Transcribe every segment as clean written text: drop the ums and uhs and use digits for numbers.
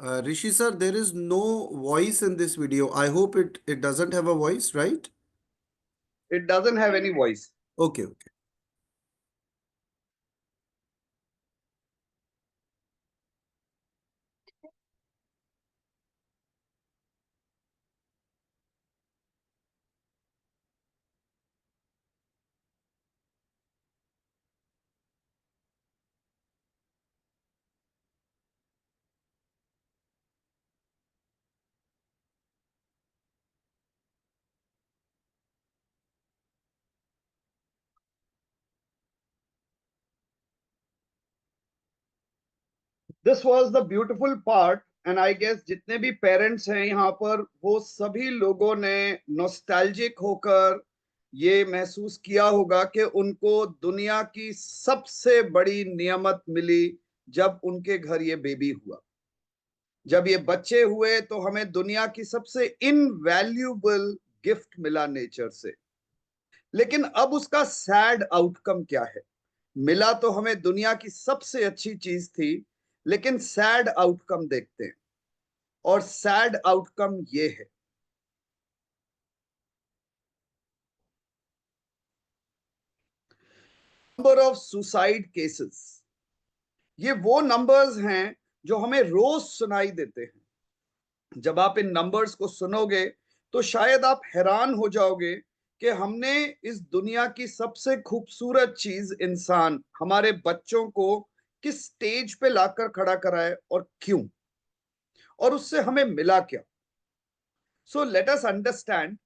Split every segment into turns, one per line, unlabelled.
Rishi sir, there is no voice in this video. I hope it doesn't have a voice, right?
It doesn't have any voice.
Okay, okay.
This was the beautiful part, and I guess जितने भी parents हैं यहाँ पर वो सभी लोगों ने nostalgic होकर ये महसूस किया होगा कि उनको दुनिया की सबसे बड़ी नियामत मिली जब उनके घर ये बेबी हुआ। जब ये बच्चे हुए तो हमें दुनिया की सबसे इनवैल्यूएबल गिफ्ट मिला नेचर से। लेकिन अब उसका सैड आउटकम क्या है? मिला तो हमें दुनिया की सबसे अच्छी चीज थी, लेकिन सैड आउटकम देखते हैं, और सैड आउटकम ये है। नंबर ऑफ सुसाइड केसेस, ये वो नंबर्स हैं जो हमें रोज सुनाई देते हैं। जब आप इन नंबर्स को सुनोगे तो शायद आप हैरान हो जाओगे कि हमने इस दुनिया की सबसे खूबसूरत चीज इंसान, हमारे बच्चों को किस स्टेज पे लाकर खड़ा करा है और क्यों, और उससे हमें मिला क्या। So let us understand.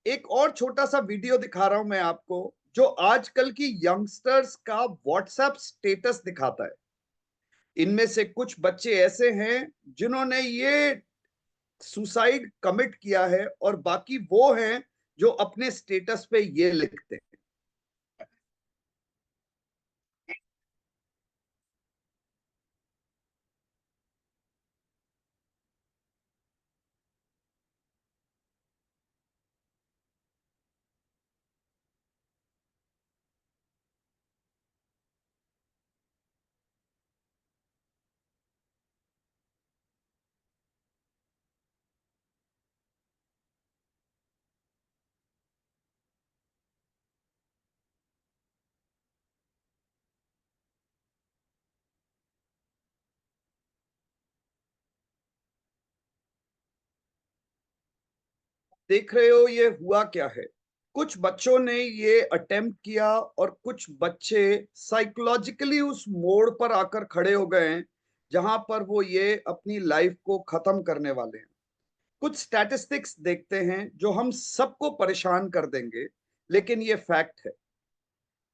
एक और छोटा सा वीडियो दिखा रहा हूं मैं आपको, जो आजकल की यंगस्टर्स का व्हाट्सएप स्टेटस दिखाता है। इनमें से कुछ बच्चे ऐसे हैं जिन्होंने ये सुसाइड कमिट किया है, और बाकी वो हैं जो अपने स्टेटस पे ये लिखते हैं। देख रहे हो ये हुआ क्या है? कुछ बच्चों ने ये अटेम्प्ट किया, और कुछ बच्चे साइकोलॉजिकली उस मोड़ पर आकर खड़े हो गए हैं जहां पर वो ये अपनी लाइफ को खत्म करने वाले हैं। कुछ स्टैटिस्टिक्स देखते हैं जो हम सबको परेशान कर देंगे, लेकिन ये फैक्ट है।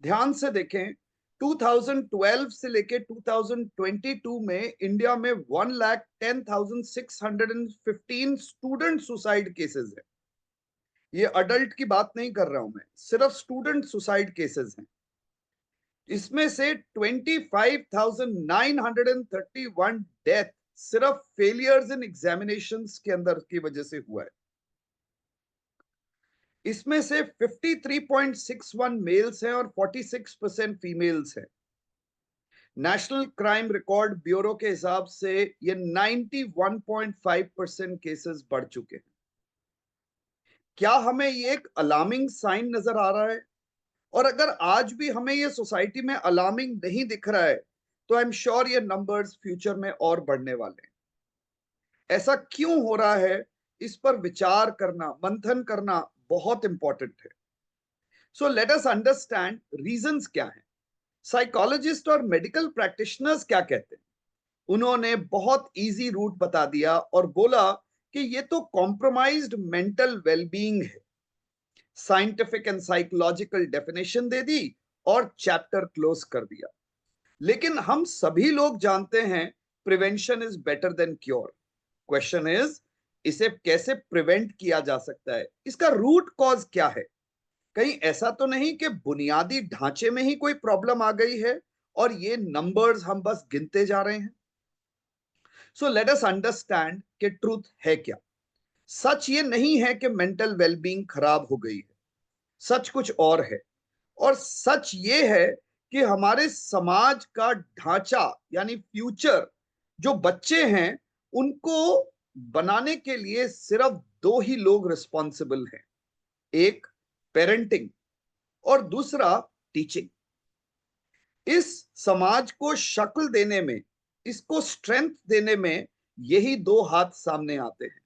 ध्यान से देखें, 2012 से लेके 2022 में इंडिया में 1,10,615 स्टूडेंट सुसाइड केसेस है। ये अडल्ट की बात नहीं कर रहा हूं मैं, सिर्फ स्टूडेंट सुसाइड केसेस हैं। इसमें से 25,931 डेथ सिर्फ फेलियर्स इन एग्जामिनेशंस के अंदर की वजह से हुआ है। इसमें से 53.61 मेल्स हैं और 46% फीमेल्स हैं। नेशनल क्राइम रिकॉर्ड ब्यूरो के हिसाब से ये 91.5% केसेस बढ़ चुके हैं। क्या हमें ये एक अलार्मिंग साइन नजर आ रहा है? और अगर आज भी हमें ये सोसाइटी में अलार्मिंग नहीं दिख रहा है, तो आई एम श्योर ये नंबर्स फ्यूचर में और बढ़ने वाले हैं। ऐसा क्यों हो रहा है, इस पर विचार करना, मंथन करना बहुत इंपॉर्टेंट है। So let us understand reasons क्या हैं। साइकोलॉजिस्ट और मेडिकल प्रैक्टिशनर्स क्या कहते हैं? उन्होंने बहुत इजी रूट बता दिया और बोला कि ये तो कॉम्प्रोमाइज्ड मेंटल वेलबींग है। साइंटिफिक एंड साइकोलॉजिकल डेफिनेशन दे दी और चैप्टर क्लोज कर दिया। लेकिन हम सभी लोग जानते हैं prevention is better than cure. Question is, इसे कैसे प्रिवेंट किया जा सकता है? इसका रूट कॉज क्या है? कहीं ऐसा तो नहीं कि बुनियादी ढांचे में ही कोई प्रॉब्लम आ गई है और ये नंबर्स हम बस गिनते जा रहे हैं? सो लेट अस अंडरस्टैंड कि ट्रूथ है क्या। सच ये नहीं है कि मेंटल वेलबींग खराब हो गई है, सच कुछ और है। और सच ये है कि हमारे समाज का ढांचा, यानी फ्यूचर, जो बच्चे हैं उनको बनाने के लिए सिर्फ दो ही लोग रिस्पॉन्सिबल हैं, एक पेरेंटिंग और दूसरा टीचिंग। इस समाज को शक्ल देने में, इसको स्ट्रेंथ देने में यही दो हाथ सामने आते हैं।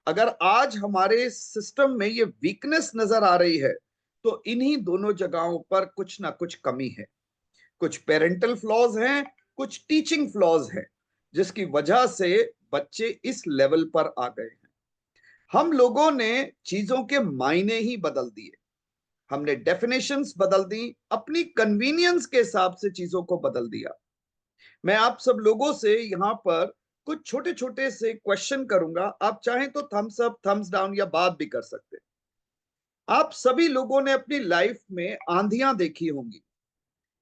अगर आज हमारे सिस्टम में ये वीकनेस नजर आ रही है तो इन्हीं दोनों जगहों पर कुछ ना कुछ कमी है। कुछ पेरेंटल फ्लॉज हैं, कुछ टीचिंग फ्लॉज हैं, जिसकी वजह से बच्चे इस लेवल पर आ गए हैं। हम लोगों ने चीजों के मायने ही बदल दिए, हमने डेफिनेशंस बदल दी, अपनी कन्वीनियंस के हिसाब से चीजों को बदल दिया। मैं आप सब लोगों से यहाँ पर कुछ छोटे छोटे से क्वेश्चन करूंगा, आप चाहें तो थम्स अप, थम्स डाउन या बात भी कर सकते हैं। आप सभी लोगों ने अपनी लाइफ में आंधियां देखी होंगी,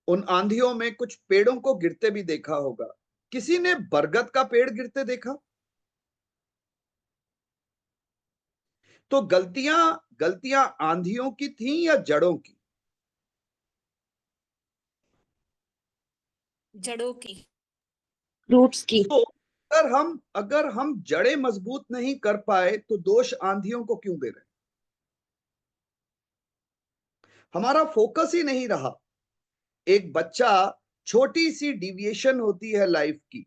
उन आंधियों में कुछ पेड़ों को गिरते भी देखा होगा। किसी ने बरगद का पेड़ गिरते देखा? तो गलतियां गलतियां आंधियों की थी या जड़ों की?
जड़ों की।
रूट्स की।
तो अगर हम जड़ें मजबूत नहीं कर पाए तो दोष आंधियों को क्यों दे रहे? हमारा फोकस ही नहीं रहा। एक बच्चा, छोटी सी डिविएशन होती है लाइफ की,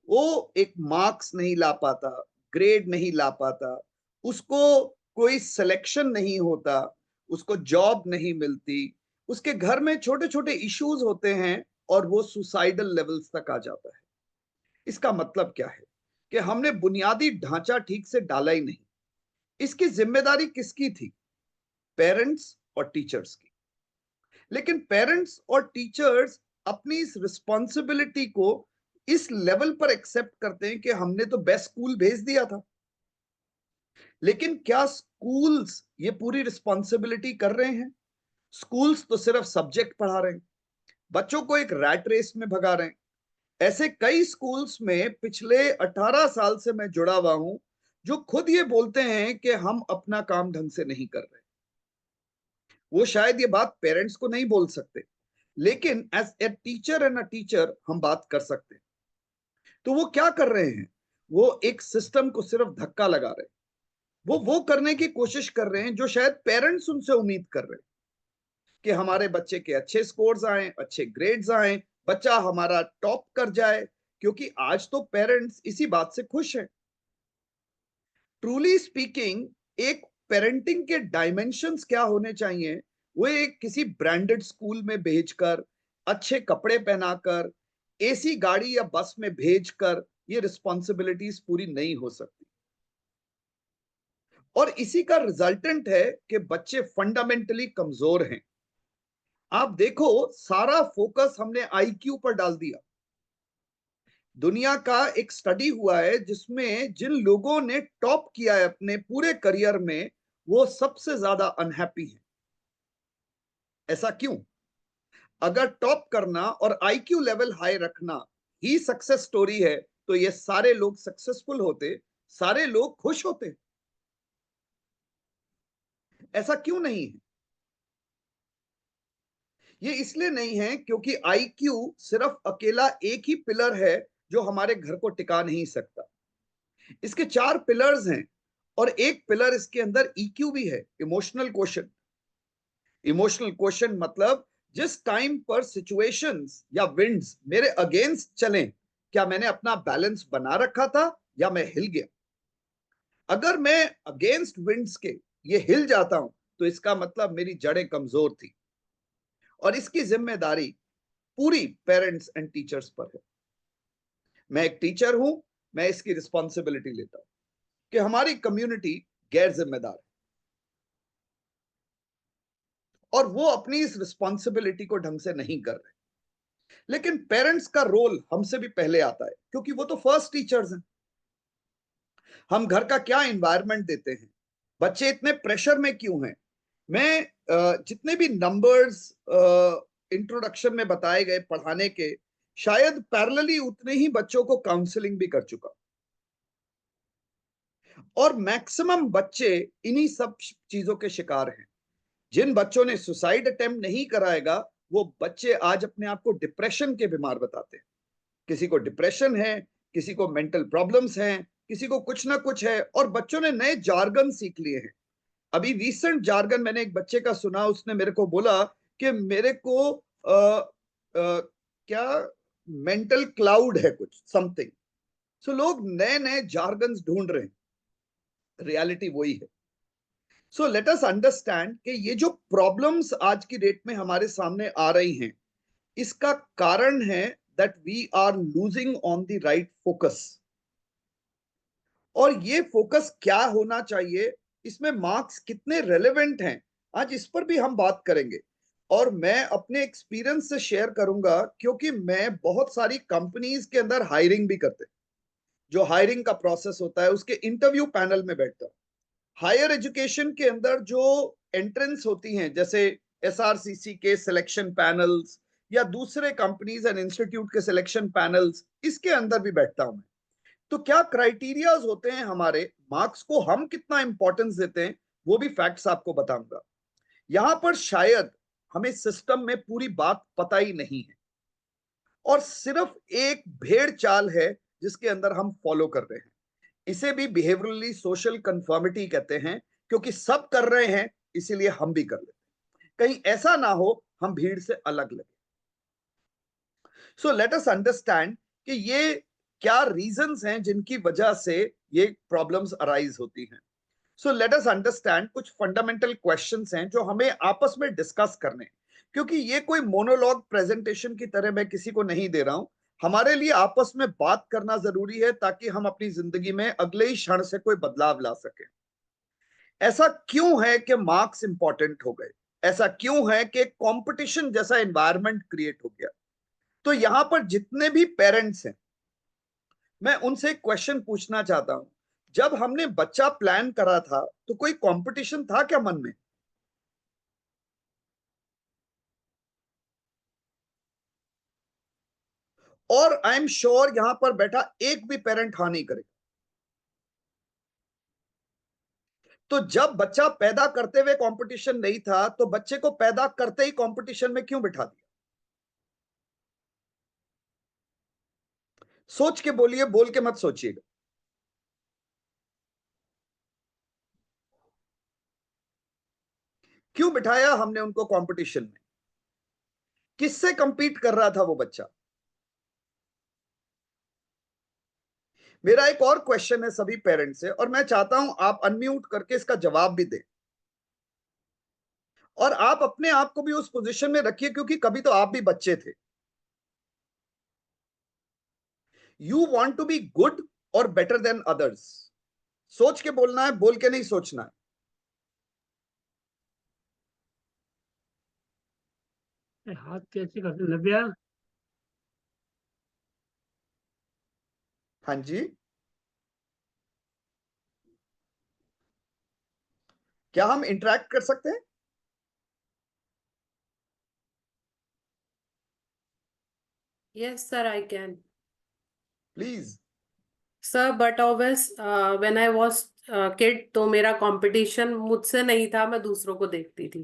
वो एक मार्क्स नहीं ला पाता, ग्रेड नहीं ला पाता, उसको कोई सिलेक्शन नहीं होता, उसको जॉब नहीं मिलती, उसके घर में छोटे छोटे इश्यूज होते हैं और वो सुसाइडल लेवल्स तक आ जाता है। इसका मतलब क्या है? कि हमने बुनियादी ढांचा ठीक से डाला ही नहीं। इसकी जिम्मेदारी किसकी थी? पेरेंट्स और टीचर्स की। लेकिन पेरेंट्स और टीचर्स अपनी इस रिस्पॉन्सिबिलिटी को इस लेवल पर एक्सेप्ट करते हैं कि हमने तो बेस्ट स्कूल भेज दिया था। लेकिन क्या स्कूल्स ये पूरी रिस्पॉन्सिबिलिटी कर रहे हैं? स्कूल्स तो सिर्फ सब्जेक्ट पढ़ा रहे हैं, बच्चों को एक रैट रेस में भगा रहे हैं। ऐसे कई स्कूल्स में पिछले 18 साल से मैं जुड़ा हुआ हूं, जो खुद ये बोलते हैं कि हम अपना काम ढंग से नहीं कर रहे। वो शायद ये बात पेरेंट्स को नहीं बोल सकते, लेकिन as a teacher and a teacher हम बात कर सकते हैं। तो वो क्या कर रहे हैं? वो एक सिस्टम को सिर्फ धक्का लगा रहे हैं। वो करने की कोशिश कर रहे हैं जो शायद पेरेंट्स उनसे उम्मीद कर रहे हैं, कि हमारे बच्चे के अच्छे स्कोर्स आए, अच्छे ग्रेड्स आए, बच्चा हमारा टॉप कर जाए, क्योंकि आज तो पेरेंट्स इसी बात से खुश हैं। ट्रूली स्पीकिंग, एक पेरेंटिंग के डायमेंशंस क्या होने चाहिए? वो एक किसी ब्रांडेड स्कूल में भेजकर, अच्छे कपड़े पहनाकर, एसी गाड़ी या बस में भेजकर ये रिस्पॉन्सिबिलिटीज पूरी नहीं हो सकती। और इसी का रिजल्टेंट है कि बच्चे फंडामेंटली कमजोर हैं। आप देखो, सारा फोकस हमने आईक्यू पर डाल दिया। दुनिया का एक स्टडी हुआ है जिसमें जिन लोगों ने टॉप किया है अपने पूरे करियर में, वो सबसे ज्यादा अनहैप्पी हैं। ऐसा क्यों? अगर टॉप करना और आईक्यू लेवल हाई रखना ही सक्सेस स्टोरी है, तो ये सारे लोग सक्सेसफुल होते, सारे लोग खुश होते। ऐसा क्यों नहीं है? ये इसलिए नहीं है क्योंकि आईक्यू सिर्फ अकेला एक ही पिलर है जो हमारे घर को टिका नहीं सकता। इसके 4 पिलर्स हैं और एक पिलर इसके अंदर ईक्यू भी है, इमोशनल क्वोशंट। इमोशनल क्वोशंट मतलब जिस टाइम पर सिचुएशंस या विंड्स मेरे अगेंस्ट चलें, क्या मैंने अपना बैलेंस बना रखा था या मैं हिल गया? अगर मैं अगेंस्ट विंड्स के ये हिल जाता हूं तो इसका मतलब मेरी जड़ें कमजोर थी, और इसकी जिम्मेदारी पूरी पेरेंट्स एंड टीचर्स पर है। मैं एक टीचर हूं, मैं इसकी रिस्पॉन्सिबिलिटी लेता हूं कि हमारी कम्युनिटी गैर जिम्मेदार है और वो अपनी इस रिस्पॉन्सिबिलिटी को ढंग से नहीं कर रहे। लेकिन पेरेंट्स का रोल हमसे भी पहले आता है, क्योंकि वो तो फर्स्ट टीचर्स हैं। हम घर का क्या एनवायरनमेंट देते हैं? बच्चे इतने प्रेशर में क्यों हैं? मैं जितने भी नंबर्स इंट्रोडक्शन में बताए गए पढ़ाने के, शायद पैरेलली उतने ही बच्चों को काउंसलिंग भी कर चुका, और मैक्सिमम बच्चे इन्हीं सब चीजों के शिकार हैं। जिन बच्चों ने सुसाइड अटेम्प्ट नहीं कराएगा, वो बच्चे आज अपने आप को डिप्रेशन के बीमार बताते हैं। किसी को डिप्रेशन है, किसी को मेंटल प्रॉब्लम्स हैं, किसी को कुछ ना कुछ है, और बच्चों ने नए जार्गन सीख लिए हैं। अभी रीसेंट जार्गन मैंने एक बच्चे का सुना, उसने मेरे को बोला कि मेरे को क्या मेंटल क्लाउड है कुछ समथिंग। सो लोग नए नए जार्गन्स ढूंढ रहे हैं, रियलिटी वही है। सो लेट अस अंडरस्टैंड कि ये जो प्रॉब्लम्स आज की डेट में हमारे सामने आ रही हैं, इसका कारण है that we are losing on the right focus. और ये फोकस क्या होना चाहिए, इसमें मार्क्स कितने रेलेवेंट हैं, आज इस पर भी हम बात करेंगे। और मैं अपने एक्सपीरियंस से शेयर करूंगा, क्योंकि मैं बहुत सारी कंपनीज के अंदर हायरिंग भी करते हैं। जो हायरिंग का प्रोसेस होता है उसके इंटरव्यू पैनल में बैठता हूं। हायर एजुकेशन के अंदर जो एंट्रेंस होती हैं, जैसे एसआरसीसी के सिलेक्शन पैनल्स या दूसरे कंपनीज एंड इंस्टीट्यूट के सिलेक्शन पैनल्स, इसके अंदर भी बैठता हूं मैं। तो क्या क्राइटेरियाज होते हैं हमारे, मार्क्स को हम कितना इंपॉर्टेंस देते हैं, वो भी फैक्ट्स आपको बताऊंगा। यहां पर शायद हमें सिस्टम में पूरी बात पता ही नहीं है, और सिर्फ एक भेड़ चाल है जिसके अंदर हम फॉलो कर रहे हैं। इसे भी बिहेवियरली सोशल कंफर्मिटी कहते हैं, क्योंकि सब कर रहे हैं इसीलिए हम भी कर लेते हैं, कहीं ऐसा ना हो हम भीड़ से अलग लगे। सो लेट अस अंडरस्टैंड कि ये क्या रीजंस हैं जिनकी वजह से ये प्रॉब्लम्स अराइज होती हैं। सो लेट अस अंडरस्टैंड, कुछ फंडामेंटल क्वेश्चंस हैं जो हमें आपस में डिस्कस करने, क्योंकि ये कोई मोनोलॉग प्रेजेंटेशन की तरह मैं किसी को नहीं दे रहा हूं। हमारे लिए आपस में बात करना जरूरी है ताकि हम अपनी जिंदगी में अगले ही क्षण से कोई बदलाव ला सकें। ऐसा क्यों है कि मार्क्स इंपॉर्टेंट हो गए? ऐसा क्यों है कि कंपटीशन जैसा एनवायरनमेंट क्रिएट हो गया? तो यहां पर जितने भी पेरेंट्स हैं, मैं उनसे एक क्वेश्चन पूछना चाहता हूं। जब हमने बच्चा प्लान करा था तो कोई कंपटीशन था क्या मन में? और आई एम श्योर यहां पर बैठा एक भी पेरेंट हाँ नहीं करेगा। तो जब बच्चा पैदा करते हुए कंपटीशन नहीं था, तो बच्चे को पैदा करते ही कंपटीशन में क्यों बिठा दिया? सोच के बोलिए, बोल के मत सोचिएगा। क्यों बिठाया हमने उनको कंपटीशन में? किससे कंपीट कर रहा था वो बच्चा? मेरा एक और क्वेश्चन है सभी पेरेंट्स से, और मैं चाहता हूं आप अनम्यूट करके इसका जवाब भी दें, और आप अपने आप को भी उस पोजीशन में रखिए, क्योंकि कभी तो आप भी बच्चे थे। You want to be good और बेटर देन अदर्स। सोच के बोलना है, बोल के नहीं सोचना है।
हाथ कैसे करते लव्या?
हाँ जी, क्या हम इंटरेक्ट कर सकते हैं?
Yes, sir, I can.
Please.
Sir, but always when I was kid, तो मेरा कंपटीशन मुझसे नहीं था, मैं दूसरों को देखती थी।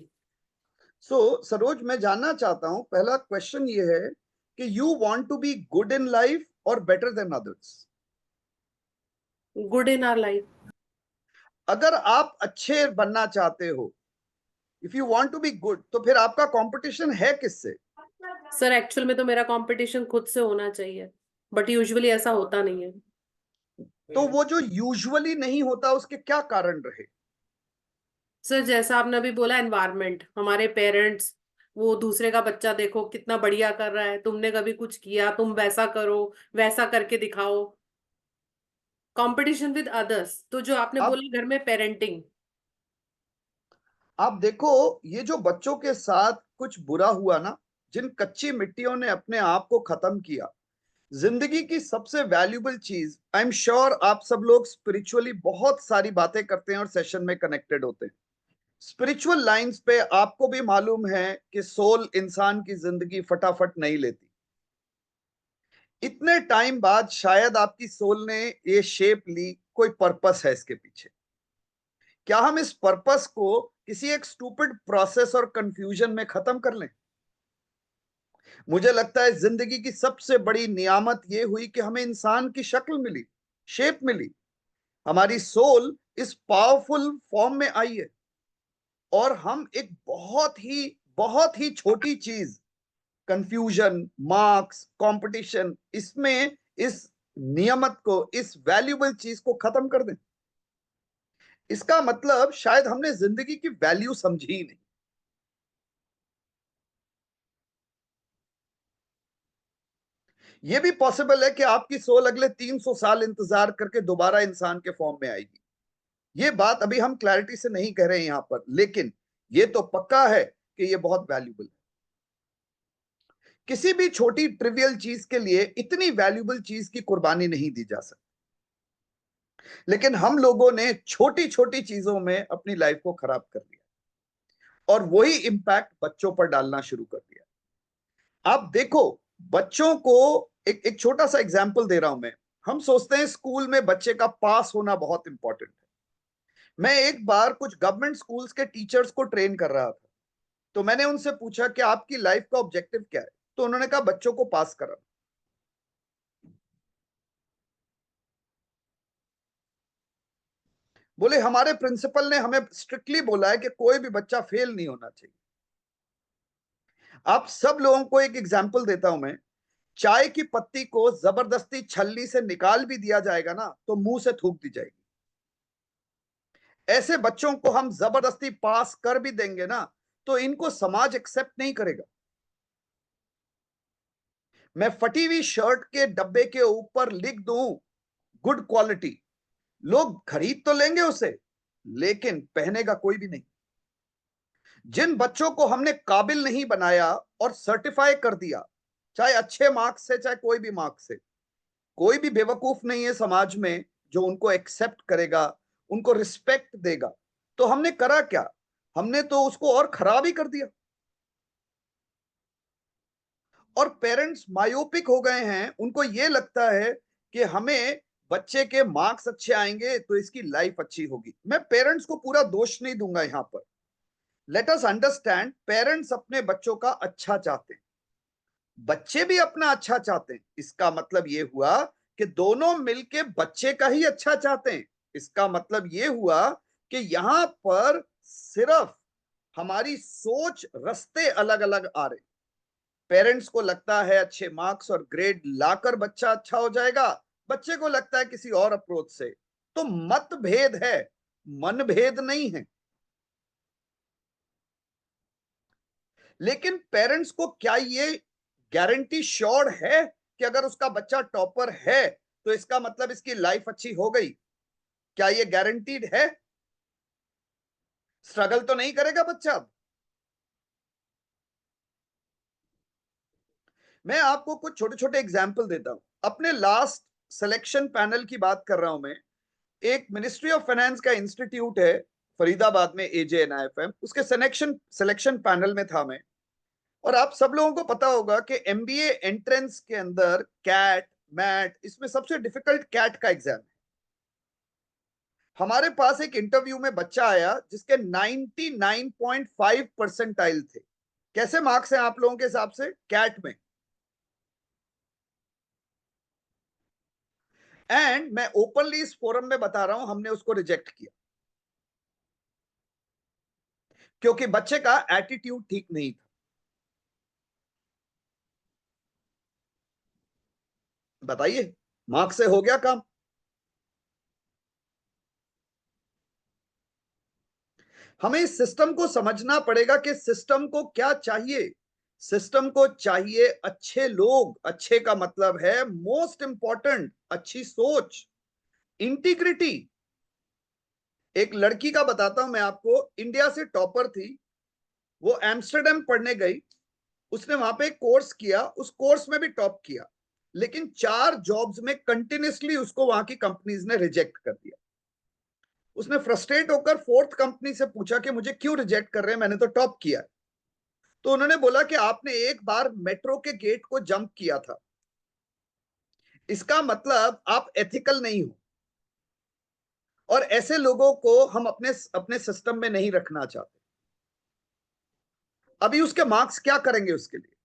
सो सरोज, मैं जानना चाहता हूं, पहला क्वेश्चन ये है कि you want to be good in life और better than others?
Good in our life.
अगर आप अच्छे बनना चाहते हो, if you want to be good, तो फिर आपका कंपटीशन है किससे?
सर, एक्चुअल में तो मेरा कंपटीशन खुद से होना चाहिए, बट यूजुअली ऐसा होता नहीं है।
तो वो जो यूजुअली नहीं होता, उसके क्या कारण रहे?
सर, जैसा आपने अभी बोला, एनवायरनमेंट, हमारे पेरेंट्स, वो दूसरे का बच्चा देखो कितना बढ़िया कर रहा है, तुमने कभी कुछ किया, तुम वैसा करो, वैसा करके दिखाओ। कंपटीशन विद अदर्स, तो जो आपने
आप
बोला घर में पेरेंटिंग।
आप देखो, ये जो बच्चों के साथ कुछ बुरा हुआ ना, जिन कच्ची मिट्टियों ने अपने आप को खत्म किया, जिंदगी की सबसे वैल्यूबल चीज, आई एम श्योर आप सब लोग स्पिरिचुअली बहुत सारी बातें करते हैं और सेशन में कनेक्टेड होते हैं। स्पिरिचुअल लाइंस पे आपको भी मालूम है कि सोल इंसान की जिंदगी फटाफट नहीं लेती। इतने टाइम बाद शायद आपकी सोल ने ये शेप ली, कोई पर्पस है इसके पीछे। क्या हम इस पर्पस को किसी एक स्टूपिड प्रोसेस और कंफ्यूजन में खत्म कर लें? मुझे लगता है जिंदगी की सबसे बड़ी नियामत ये हुई कि हमें इंसान की शक्ल मिली, शेप मिली, हमारी सोल इस पावरफुल फॉर्म में आई है, और हम एक बहुत ही छोटी चीज, कंफ्यूजन, मार्क्स, कंपटीशन, इसमें इस नियमत को, इस वैल्यूबल चीज को खत्म कर दें। इसका मतलब शायद हमने जिंदगी की वैल्यू समझी ही नहीं। यह भी पॉसिबल है कि आपकी सोल अगले 300 साल इंतजार करके दोबारा इंसान के फॉर्म में आएगी। ये बात अभी हम क्लैरिटी से नहीं कह रहे हैं यहां पर, लेकिन ये तो पक्का है कि ये बहुत वैल्यूबल है। किसी भी छोटी ट्रिवियल चीज के लिए इतनी वैल्यूबल चीज की कुर्बानी नहीं दी जा सकती, लेकिन हम लोगों ने छोटी छोटी चीजों में अपनी लाइफ को खराब कर लिया और वही इंपैक्ट बच्चों पर डालना शुरू कर दिया। आप देखो, बच्चों को एक छोटा सा एग्जाम्पल दे रहा हूं मैं। हम सोचते हैं स्कूल में बच्चे का पास होना बहुत इंपॉर्टेंट है। मैं एक बार कुछ गवर्नमेंट स्कूल्स के टीचर्स को ट्रेन कर रहा था, तो मैंने उनसे पूछा कि आपकी लाइफ का ऑब्जेक्टिव क्या है, तो उन्होंने कहा बच्चों को पास कराना। बोले हमारे प्रिंसिपल ने हमें स्ट्रिक्टली बोला है कि कोई भी बच्चा फेल नहीं होना चाहिए। आप सब लोगों को एक एग्जाम्पल देता हूं मैं। चाय की पत्ती को जबरदस्ती छलनी से निकाल भी दिया जाएगा ना, तो मुंह से थूक दी जाएगी। ऐसे बच्चों को हम जबरदस्ती पास कर भी देंगे ना, तो इनको समाज एक्सेप्ट नहीं करेगा। मैं फटी हुई शर्ट के डब्बे के ऊपर लिख दूं गुड क्वालिटी, लोग खरीद तो लेंगे उसे, लेकिन पहनेगा कोई भी नहीं। जिन बच्चों को हमने काबिल नहीं बनाया और सर्टिफाई कर दिया, चाहे अच्छे मार्क्स से चाहे कोई भी मार्क्स से, कोई भी बेवकूफ नहीं है समाज में जो उनको एक्सेप्ट करेगा, उनको रिस्पेक्ट देगा। तो हमने करा क्या? हमने तो उसको और खराब ही कर दिया। और पेरेंट्स मायोपिक हो गए हैं, उनको यह लगता है कि हमें बच्चे के मार्क्स अच्छे आएंगे तो इसकी लाइफ अच्छी होगी। मैं पेरेंट्स को पूरा दोष नहीं दूंगा यहां पर। लेट अस अंडरस्टैंड, पेरेंट्स अपने बच्चों का अच्छा चाहते हैं, बच्चे भी अपना अच्छा चाहते हैं। इसका मतलब यह हुआ कि दोनों मिलके बच्चे का ही अच्छा चाहते हैं। इसका मतलब यह हुआ कि यहां पर सिर्फ हमारी सोच, रास्ते अलग अलग आ रहे। पेरेंट्स को लगता है अच्छे मार्क्स और ग्रेड लाकर बच्चा अच्छा हो जाएगा, बच्चे को लगता है किसी और अप्रोच से। तो मतभेद है, मनभेद नहीं है। लेकिन पेरेंट्स को क्या ये गारंटी श्योर है कि अगर उसका बच्चा टॉपर है तो इसका मतलब इसकी लाइफ अच्छी हो गई? क्या ये गारंटीड है? स्ट्रगल तो नहीं करेगा बच्चा। मैं आपको कुछ छोटे छोटे एग्जाम्पल देता हूं। अपने लास्ट सिलेक्शन पैनल की बात कर रहा हूं मैं। एक मिनिस्ट्री ऑफ फाइनेंस का इंस्टीट्यूट है फरीदाबाद में, AJNIFM, उसके सिलेक्शन पैनल में था मैं। और आप सब लोगों को पता होगा कि MBA एंट्रेंस के अंदर कैट, मैट, इसमें सबसे डिफिकल्ट कैट का एग्जाम है। हमारे पास एक इंटरव्यू में बच्चा आया जिसके 99.5 परसेंटाइल थे। कैसे मार्क्स हैं आप लोगों के हिसाब से कैट में? एंड मैं ओपनली इस फोरम में बता रहा हूं, हमने उसको रिजेक्ट किया क्योंकि बच्चे का एटीट्यूड ठीक नहीं था। बताइए, मार्क्स से हो गया काम? हमें इस सिस्टम को समझना पड़ेगा कि सिस्टम को क्या चाहिए। सिस्टम को चाहिए अच्छे लोग। अच्छे का मतलब है मोस्ट इंपॉर्टेंट अच्छी सोच, इंटीग्रिटी। एक लड़की का बताता हूं मैं आपको, इंडिया से टॉपर थी, वो एम्स्टर्डम पढ़ने गई, उसने वहां पे एक कोर्स किया, उस कोर्स में भी टॉप किया, लेकिन 4 जॉब्स में कंटिन्यूसली उसको वहां की कंपनीज ने रिजेक्ट कर दिया। उसने फ्रस्ट्रेट होकर 4th कंपनी से पूछा कि मुझे क्यों रिजेक्ट कर रहे हैं, मैंने तो टॉप किया। तो उन्होंने बोला कि आपने एक बार मेट्रो के गेट को जंप किया था, इसका मतलब आप एथिकल नहीं हो। और ऐसे लोगों को हम अपने अपने सिस्टम में नहीं रखना चाहते। अभी उसके मार्क्स क्या करेंगे उसके लिए?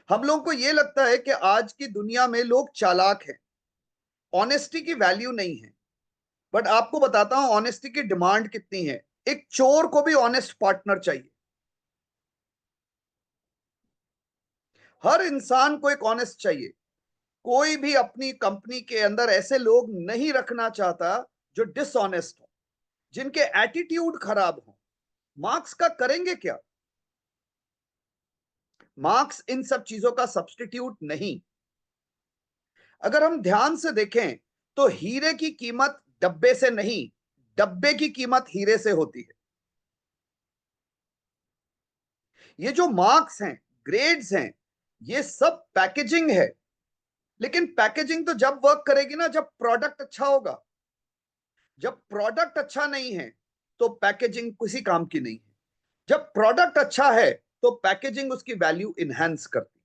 हम लोगों को ये लगता है कि आज की दुनिया में लोग चालाक हैं, ऑनेस्टी की वैल्यू नहीं है। बट आपको बताता हूं ऑनेस्टी की डिमांड कितनी है। एक चोर को भी ऑनेस्ट पार्टनर चाहिए। हर इंसान को एक ऑनेस्ट चाहिए। कोई भी अपनी कंपनी के अंदर ऐसे लोग नहीं रखना चाहता जो डिसऑनेस्ट हो, जिनके एटीट्यूड खराब हो। मार्क्स का करेंगे क्या? मार्क्स इन सब चीजों का सब्स्टिट्यूट नहीं। अगर हम ध्यान से देखें तो हीरे की कीमत डब्बे से नहीं, डब्बे की कीमत हीरे से होती है। ये जो मार्क्स हैं, ग्रेड्स हैं, ये सब पैकेजिंग है। लेकिन पैकेजिंग तो जब वर्क करेगी ना जब प्रोडक्ट अच्छा होगा। जब प्रोडक्ट अच्छा नहीं है तो पैकेजिंग किसी काम की नहीं है। जब प्रोडक्ट अच्छा है तो पैकेजिंग उसकी वैल्यू इनहैंस करती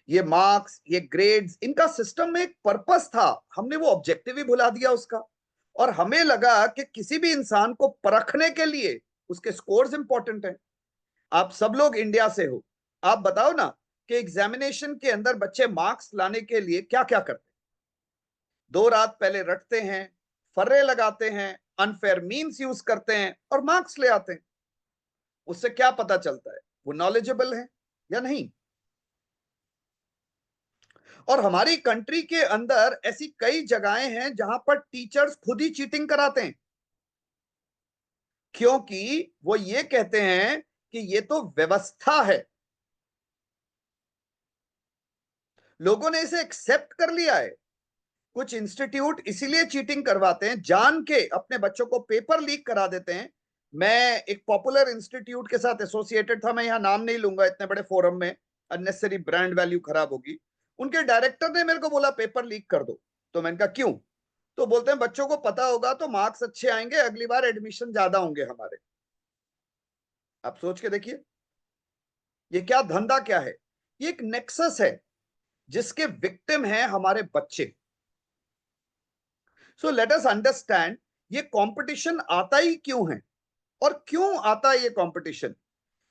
है। ये मार्क्स, ये ग्रेड्स, इनका सिस्टम में एक पर्पस था, हमने वो ऑब्जेक्टिव ही भुला दिया उसका। और हमें लगा कि किसी भी इंसान को परखने के लिए उसके स्कोर्स इंपॉर्टेंट हैं। आप सब लोग इंडिया से हो, आप बताओ ना कि एग्जामिनेशन के अंदर बच्चे मार्क्स लाने के लिए क्या क्या करते हैं। 2 रात पहले रटते हैं, फर्रे लगाते हैं, अनफेयर मीन्स यूज करते हैं और मार्क्स ले आते हैं। उससे क्या पता चलता है वो नॉलेजेबल है या नहीं? और हमारी कंट्री के अंदर ऐसी कई जगहें हैं जहां पर टीचर्स खुद ही चीटिंग कराते हैं, क्योंकि वो ये कहते हैं कि ये तो व्यवस्था है। लोगों ने इसे एक्सेप्ट कर लिया है। कुछ इंस्टीट्यूट इसीलिए चीटिंग करवाते हैं, जान के अपने बच्चों को पेपर लीक करा देते हैं। मैं एक पॉपुलर इंस्टीट्यूट के साथ एसोसिएटेड था, मैं यहां नाम नहीं लूंगा इतने बड़े फोरम में, अननेसेसरी ब्रांड वैल्यू खराब होगी। उनके डायरेक्टर ने मेरे को बोला पेपर लीक कर दो, तो मैंने कहा क्यों? तो बोलते हैं बच्चों को पता होगा तो मार्क्स अच्छे आएंगे, अगली बार एडमिशन ज्यादा होंगे हमारे। आप सोच के देखिए ये क्या धंधा क्या है। ये एक नेक्सस है जिसके विक्टिम हैं हमारे बच्चे। सो लेट अस अंडरस्टैंड ये कंपटीशन आता ही क्यों है और क्यों आता है ये कंपटीशन।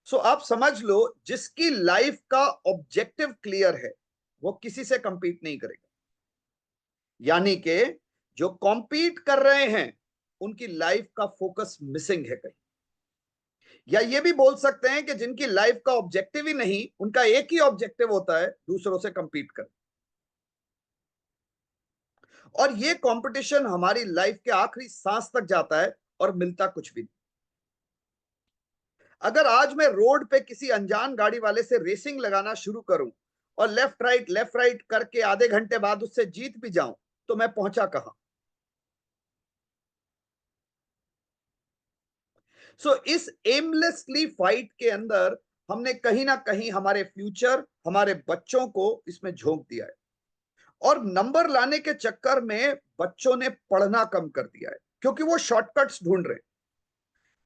सो आप समझ लो जिसकी लाइफ का ऑब्जेक्टिव क्लियर है वो किसी से कंपीट नहीं करेगा। यानी कि जो कंपीट कर रहे हैं उनकी लाइफ का फोकस मिसिंग है कहीं, या ये भी बोल सकते हैं कि जिनकी लाइफ का ऑब्जेक्टिव ही नहीं, उनका एक ही ऑब्जेक्टिव होता है दूसरों से कंपीट करना। और ये कंपटीशन हमारी लाइफ के आखिरी सांस तक जाता है और मिलता कुछ भी नहीं। अगर आज मैं रोड पे किसी अनजान गाड़ी वाले से रेसिंग लगाना शुरू करूं और लेफ्ट राइट करके आधे घंटे बाद उससे जीत भी जाऊं तो मैं पहुंचा कहां? सो इस एमलेसली फाइट के अंदर हमने कहीं ना कहीं हमारे फ्यूचर, हमारे बच्चों को इसमें झोंक दिया है। और नंबर लाने के चक्कर में बच्चों ने पढ़ना कम कर दिया है क्योंकि वो शॉर्टकट्स ढूंढ रहे हैं।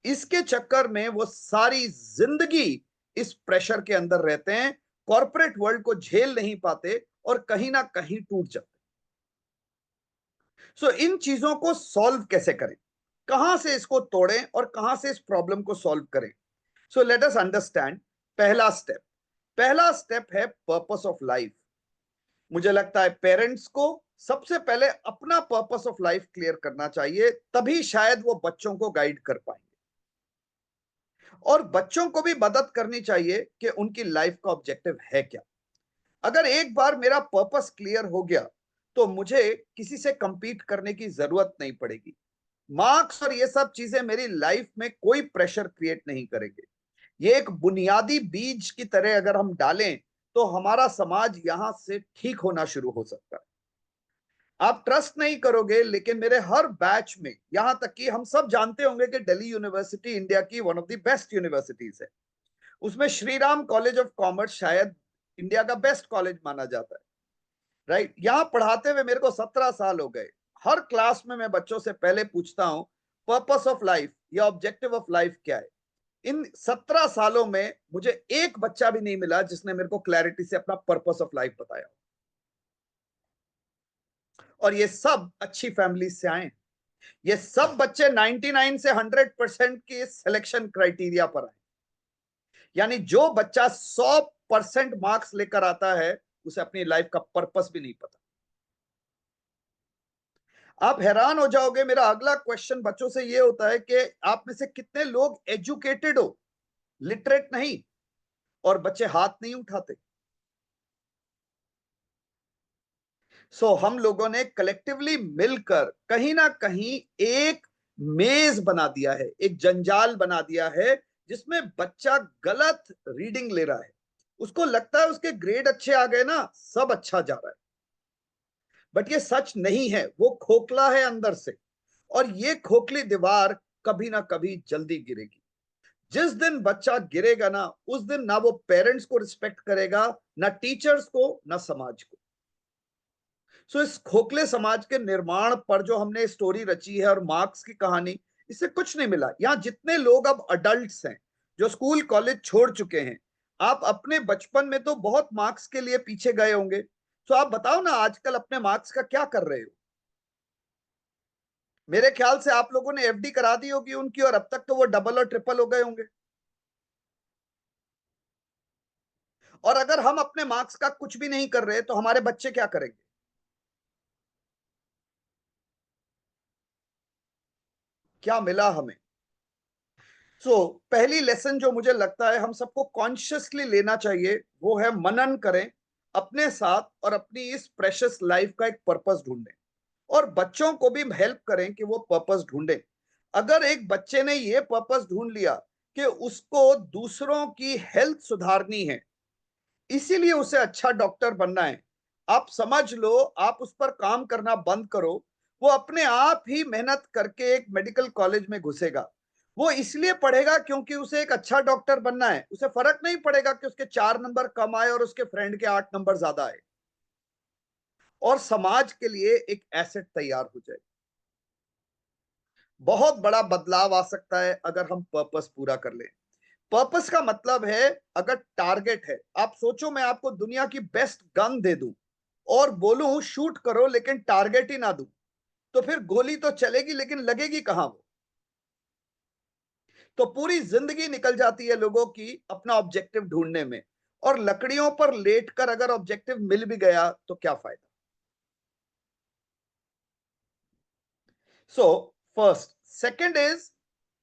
इसके चक्कर में वो सारी जिंदगी इस प्रेशर के अंदर रहते हैं, कॉर्पोरेट वर्ल्ड को झेल नहीं पाते और कहीं ना कहीं टूट जाते। सो इन चीजों को सॉल्व कैसे करें, कहां से इसको तोड़ें और कहां से इस प्रॉब्लम को सॉल्व करें? So let us understand. पहला स्टेप है पर्पस ऑफ लाइफ। मुझे लगता है पेरेंट्स को सबसे पहले अपना पर्पस ऑफ लाइफ क्लियर करना चाहिए, तभी शायद वो बच्चों को गाइड कर पाएंगे। और बच्चों को भी मदद करनी चाहिए कि उनकी लाइफ का ऑब्जेक्टिव है क्या। अगर एक बार मेरा पर्पस क्लियर हो गया तो मुझे किसी से कंपीट करने की जरूरत नहीं पड़ेगी। मार्क्स और ये सब चीजें मेरी लाइफ में कोई प्रेशर क्रिएट नहीं करेंगे। ये एक बुनियादी बीज की तरह अगर हम डालें तो हमारा समाज यहां से ठीक होना शुरू हो सकता है। आप ट्रस्ट नहीं करोगे लेकिन मेरे हर बैच में, यहां तक कि हम सब जानते होंगे कि दिल्ली यूनिवर्सिटी इंडिया की one of the best universities है, उसमें Shri Ram college of commerce शायद इंडिया का बेस्ट कॉलेज माना जाता है, राइट? यहां पढ़ाते हुए मेरे को 17 साल हो गए। हर क्लास में मैं बच्चों से पहले पूछता हूं पर्पस ऑफ लाइफ या ऑब्जेक्टिव ऑफ लाइफ क्या है। इन 17 सालों में मुझे एक बच्चा भी नहीं मिला जिसने मेरे को क्लैरिटी से अपना पर्पस ऑफ लाइफ बताया। और ये सब अच्छी फैमिली से आए। ये सब बच्चे 99 से 100% के सिलेक्शन क्राइटेरिया पर आए। यानी जो बच्चा परसेंट मार्क्स लेकर आता है, उसे अपनी लाइफ का पर्पस भी नहीं पता। आप हैरान हो जाओगे। मेरा अगला क्वेश्चन बच्चों से ये होता है कि आप में से कितने लोग एजुकेटेड हो, लिटरेट नहीं, और बच्चे हाथ नहीं उठाते। हम लोगों ने कलेक्टिवली मिलकर कहीं ना कहीं एक मेज बना दिया है, एक जंजाल बना दिया है, जिसमें बच्चा गलत रीडिंग ले रहा है। उसको लगता है उसके ग्रेड अच्छे आ गए ना, सब अच्छा जा रहा है, बट ये सच नहीं है। वो खोखला है अंदर से, और ये खोखली दीवार कभी ना कभी जल्दी गिरेगी। जिस दिन बच्चा गिरेगा ना, उस दिन ना वो पेरेंट्स को रिस्पेक्ट करेगा, ना टीचर्स को, ना समाज को। इस खोखले समाज के निर्माण पर जो हमने स्टोरी रची है और मार्क्स की कहानी, इससे कुछ नहीं मिला। यहाँ जितने लोग अब अडल्ट्स हैं, जो स्कूल कॉलेज छोड़ चुके हैं, आप अपने बचपन में तो बहुत मार्क्स के लिए पीछे गए होंगे। आप बताओ ना, आजकल अपने मार्क्स का क्या कर रहे हो? मेरे ख्याल से आप लोगों ने एफडी करा दी होगी उनकी, और अब तक तो वो डबल और ट्रिपल हो गए होंगे। और अगर हम अपने मार्क्स का कुछ भी नहीं कर रहे, तो हमारे बच्चे क्या करेंगे? क्या मिला हमें? पहली लेसन जो मुझे लगता है हम सबको कॉन्शियसली लेना चाहिए, वो है मनन करें अपने साथ और अपनी इस प्रेशियस लाइफ का एक पर्पस ढूंढें, और बच्चों को भी हेल्प करें कि वो पर्पस ढूंढें। अगर एक बच्चे ने ये पर्पस ढूंढ लिया कि उसको दूसरों की हेल्थ सुधारनी है, इसीलिए उसे अच्छा डॉक्टर बनना है, आप समझ लो, आप उस पर काम करना बंद करो। वो अपने आप ही मेहनत करके एक मेडिकल कॉलेज में घुसेगा। वो इसलिए पढ़ेगा क्योंकि उसे एक अच्छा डॉक्टर बनना है। उसे फर्क नहीं पड़ेगा कि उसके 4 नंबर कम आए और उसके फ्रेंड के 8 नंबर ज्यादा आए, और समाज के लिए एक एसेट तैयार हो जाए। बहुत बड़ा बदलाव आ सकता है अगर हम पर्पस पूरा कर लें। पर्पस का मतलब है, अगर टारगेट है, आप सोचो मैं आपको दुनिया की बेस्ट गन दे दूं और बोलूं शूट करो, लेकिन टारगेट ही ना दूं, तो फिर गोली तो चलेगी लेकिन लगेगी कहां वो? तो पूरी जिंदगी निकल जाती है लोगों की अपना ऑब्जेक्टिव ढूंढने में, और लकड़ियों पर लेटकर अगर ऑब्जेक्टिव मिल भी गया तो क्या फायदा? First, second is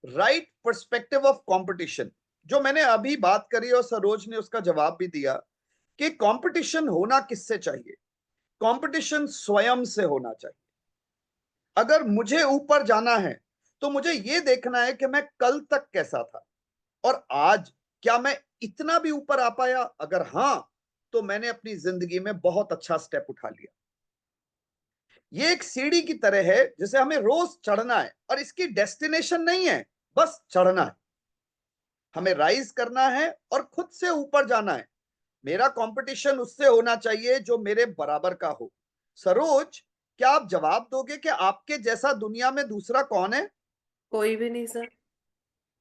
right perspective of competition. जो मैंने अभी बात करी और सरोज ने उसका जवाब भी दिया कि कंपटीशन होना किससे चाहिए? कंपटीशन स्वयं से होना चाहिए। अगर मुझे ऊपर जाना है, तो मुझे यह देखना है कि मैं कल तक कैसा था, और आज क्या मैं इतना भी ऊपर आ पाया? अगर हां, तो मैंने अपनी जिंदगी में बहुत अच्छा स्टेप उठा लिया। ये एक सीढ़ी की तरह है जिसे हमें रोज चढ़ना है, और इसकी डेस्टिनेशन नहीं है, बस चढ़ना है। हमें राइज करना है और खुद से ऊपर जाना है। मेरा कंपटीशन उससे होना चाहिए जो मेरे बराबर का हो। सरोज, क्या आप जवाब दोगे कि आपके जैसा दुनिया में दूसरा कौन है?
कोई भी नहीं सर।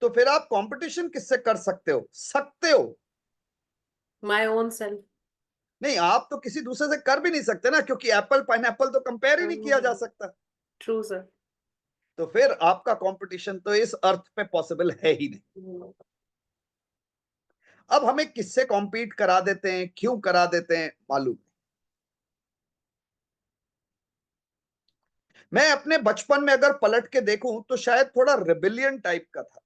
तो फिर आप कंपटीशन किससे कर सकते हो?
My own self.
नहीं, आप तो किसी दूसरे से कर भी नहीं सकते ना, क्योंकि एप्पल पाइनएप्पल तो कंपेयर ही नहीं किया जा सकता।
True sir.
तो फिर आपका कंपटीशन तो इस अर्थ पे पॉसिबल है ही नहीं। अब हमें किससे कॉम्पीट करा देते हैं, क्यों करा देते हैं, मालूम नहीं। मैं अपने बचपन में अगर पलट के देखूं तो शायद थोड़ा रिबिलियन टाइप का था,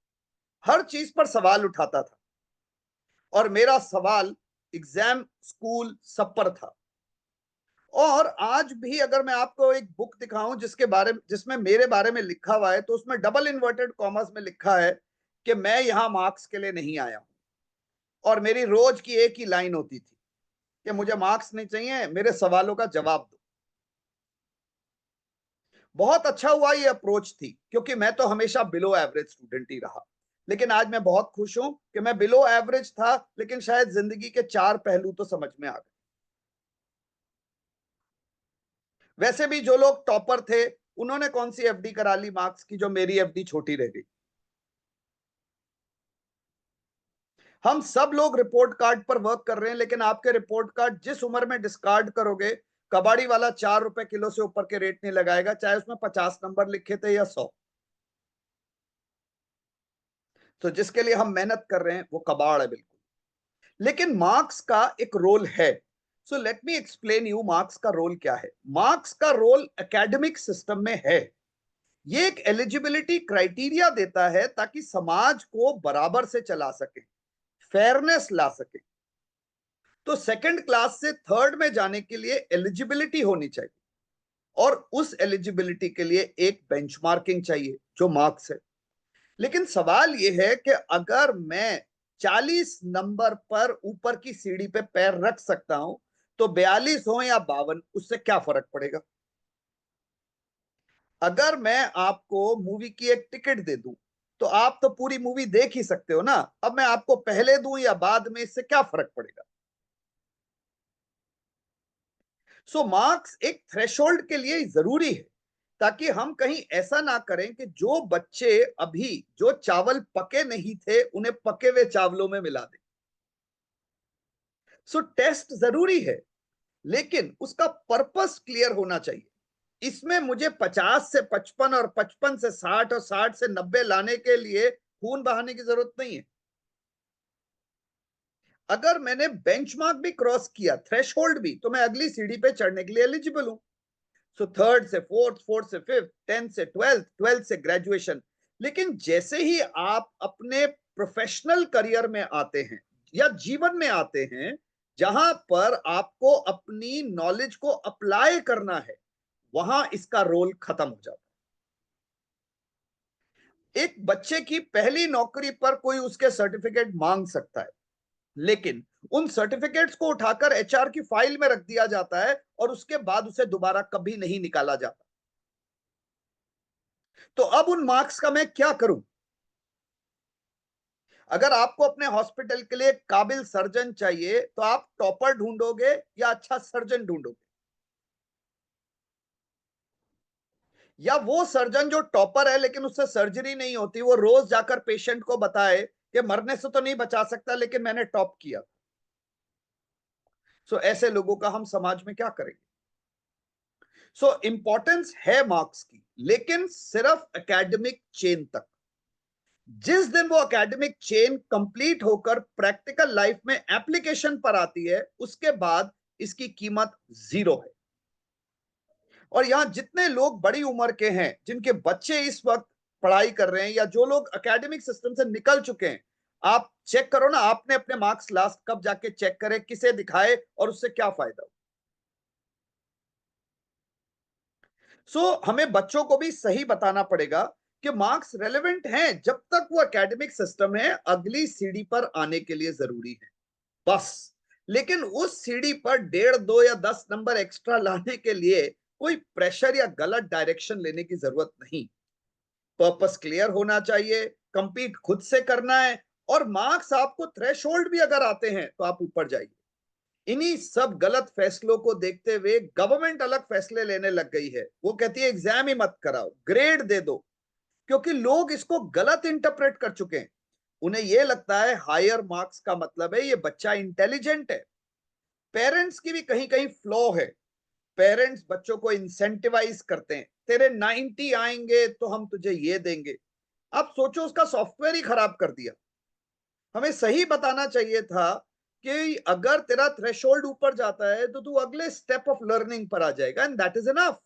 हर चीज पर सवाल उठाता था, और मेरा सवाल एग्जाम, स्कूल, सब पर था। और आज भी अगर मैं आपको एक बुक दिखाऊं जिसमें मेरे बारे में लिखा हुआ है, तो उसमें डबल इन्वर्टेड कॉमर्स में लिखा है कि मैं यहां मार्क्स के लिए नहीं आया हूं। और मेरी रोज की एक ही लाइन होती थी कि मुझे मार्क्स नहीं चाहिए, मेरे सवालों का जवाब दो। बहुत अच्छा हुआ ये अप्रोच थी, क्योंकि मैं तो हमेशा बिलो एवरेज स्टूडेंट ही रहा। लेकिन आज मैं बहुत खुश हूं कि मैं बिलो एवरेज था, लेकिन शायद जिंदगी के 4 पहलू तो समझ में आ गए। वैसे भी जो लोग टॉपर थे, उन्होंने कौन सी एफडी करा ली मार्क्स की, जो मेरी एफडी छोटी रह गई। हम सब लोग रिपोर्ट कार्ड पर वर्क कर रहे हैं, लेकिन आपके रिपोर्ट कार्ड जिस उम्र में डिस्कार्ड करोगे, कबाड़ी वाला 4 रुपए किलो से ऊपर के रेट नहीं लगाएगा, चाहे उसमें 50 नंबर लिखे थे या 100। तो जिसके लिए हम मेहनत कर रहे हैं वो कबाड़ है बिल्कुल। लेकिन मार्क्स का एक रोल है। So let me explain you marks का रोल क्या है। मार्क्स का रोल एकेडमिक सिस्टम में है। ये एक एलिजिबिलिटी क्राइटेरिया देता है ताकि समाज को बराबर से चला सके, फेयरनेस ला सके। तो सेकंड क्लास से थर्ड में जाने के लिए एलिजिबिलिटी होनी चाहिए, और उस एलिजिबिलिटी के लिए एक बेंचमार्किंग चाहिए जो मार्क्स है। लेकिन सवाल यह है कि अगर मैं 40 नंबर पर ऊपर की सीढ़ी पे पैर रख सकता हूं, तो 42 हो या 52, उससे क्या फर्क पड़ेगा? अगर मैं आपको मूवी की एक टिकट दे दूं, तो आप तो पूरी मूवी देख ही सकते हो ना। अब मैं आपको पहले दूं या बाद में, इससे क्या फर्क पड़ेगा? सो मार्क्स एक थ्रेशोल्ड के लिए जरूरी है, ताकि हम कहीं ऐसा ना करें कि जो बच्चे अभी जो चावल पके नहीं थे उन्हें पके हुए चावलों में मिला दें। सो टेस्ट जरूरी है, लेकिन उसका पर्पस क्लियर होना चाहिए। इसमें मुझे 50 से 55 और 55 से 60 और 60 से 90 लाने के लिए खून बहाने की जरूरत नहीं है। अगर मैंने बेंचमार्क भी क्रॉस किया, थ्रेशोल्ड भी, तो मैं अगली सीढ़ी पे चढ़ने के लिए एलिजिबल हूं। सो थर्ड से फोर्थ, फोर्थ से फिफ्थ, 10th से 12th, 12th से ग्रेजुएशन। लेकिन जैसे ही आप अपने प्रोफेशनल करियर में आते हैं या जीवन में आते हैं, जहां पर आपको अपनी नॉलेज को अप्लाई करना है, वहां इसका रोल खत्म हो जाता है। एक बच्चे की पहली नौकरी पर कोई उसके सर्टिफिकेट मांग सकता है, लेकिन उन सर्टिफिकेट्स को उठाकर एचआर की फाइल में रख दिया जाता है और उसके बाद उसे दोबारा कभी नहीं निकाला जाता। तो अब उन मार्क्स का मैं क्या करूं? अगर आपको अपने हॉस्पिटल के लिए काबिल सर्जन चाहिए, तो आप टॉपर ढूंढोगे या अच्छा सर्जन ढूंढोगे? या वो सर्जन जो टॉपर है लेकिन उससे सर्जरी नहीं होती, वो रोज जाकर पेशेंट को बताए कि मरने से तो नहीं बचा सकता, लेकिन मैंने टॉप किया। सो ऐसे लोगों का हम समाज में क्या करेंगे? सो इंपॉर्टेंस है मार्क्स की, लेकिन सिर्फ एकेडमिक चेन तक। जिस दिन वो एकेडमिक चेन कंप्लीट होकर प्रैक्टिकल लाइफ में एप्लीकेशन पर आती है, उसके बाद इसकी कीमत जीरो है। और यहां जितने लोग बड़ी उम्र के हैं, जिनके बच्चे इस वक्त पढ़ाई कर रहे हैं, या जो लोग एकेडमिक सिस्टम से निकल चुके हैं, आप चेक करो ना, आपने अपने मार्क्स लास्ट कब जाके चेक करे, किसे दिखाए और उससे क्या फायदा हो। हमें बच्चों को भी सही बताना पड़ेगा कि मार्क्स रेलेवेंट हैं जब तक वो एकेडमिक सिस्टम है, अगली सीढ़ी पर आने के लिए जरूरी है, बस। लेकिन उस सीढ़ी पर 1.5, 2 या 10 नंबर एक्स्ट्रा लाने के लिए कोई प्रेशर या गलत डायरेक्शन लेने की जरूरत नहीं। पर्पस क्लियर होना चाहिए, कंपीट खुद से करना है, और मार्क्स आपको थ्रेशोल्ड भी अगर आते हैं तो आप ऊपर जाइए। इन्हीं सब गलत फैसलों को देखते हुए गवर्नमेंट अलग फैसले लेने लग गई है। वो कहती है एग्जाम ही मत कराओ, ग्रेड दे दो, क्योंकि लोग इसको गलत इंटरप्रेट कर चुके हैं। उन्हें यह लगता है हायर मार्क्स का मतलब है ये बच्चा इंटेलिजेंट है। पेरेंट्स की भी कहीं कहीं फ्लॉ है। पेरेंट्स बच्चों को इंसेंटिवाइज करते हैं, तेरे 90 आएंगे तो हम तुझे ये देंगे। आप सोचो, उसका सॉफ्टवेयर ही खराब कर दिया। हमें सही बताना चाहिए था कि अगर तेरा थ्रेशोल्ड ऊपर जाता है तो तू अगले स्टेप ऑफ लर्निंग पर आ जाएगा, एंड दैट इज इनफ।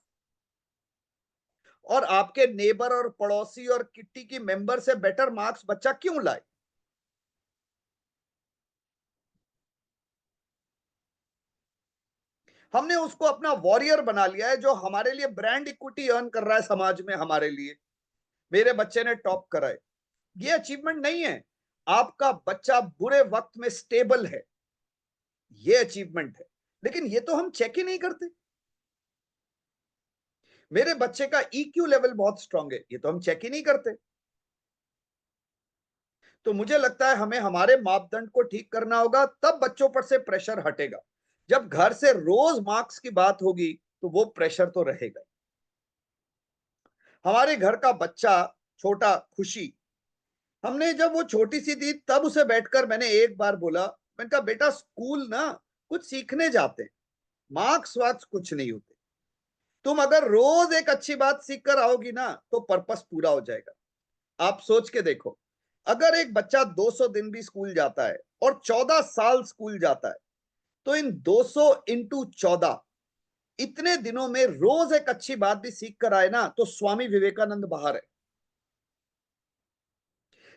और आपके नेबर और पड़ोसी और किट्टी की मेंबर से बेटर मार्क्स बच्चा क्यों लाए? हमने उसको अपना वॉरियर बना लिया है, जो हमारे लिए ब्रांड इक्विटी अर्न कर रहा है समाज में हमारे लिए। मेरे बच्चे ने टॉप करा है, ये अचीवमेंट नहीं है। आपका बच्चा बुरे वक्त में स्टेबल है, ये अचीवमेंट है। लेकिन ये तो हम चेक ही नहीं करते। मेरे बच्चे का ईक्यू लेवल बहुत स्ट्रांग है, ये तो हम चेक ही नहीं करते। तो मुझे लगता है हमें हमारे मापदंड को ठीक करना होगा, तब बच्चों पर से प्रेशर हटेगा। जब घर से रोज मार्क्स की बात होगी तो वो प्रेशर तो रहेगा। हमारे घर का बच्चा छोटा खुशी, हमने जब वो छोटी सी थी तब उसे बैठकर मैंने एक बार बोला, मैंने कहा बेटा स्कूल ना कुछ सीखने जाते हैं, मार्क्स वार्क्स कुछ नहीं होते। तुम अगर रोज एक अच्छी बात सीख कर आओगी ना तो पर्पस पूरा हो जाएगा। आप सोच के देखो, अगर एक बच्चा 200 दिन भी स्कूल जाता है और 14 साल स्कूल जाता है, तो इन 200 इंटू 14 इतने दिनों में रोज एक अच्छी बात भी सीख कर आए ना, तो स्वामी विवेकानंद बाहर है।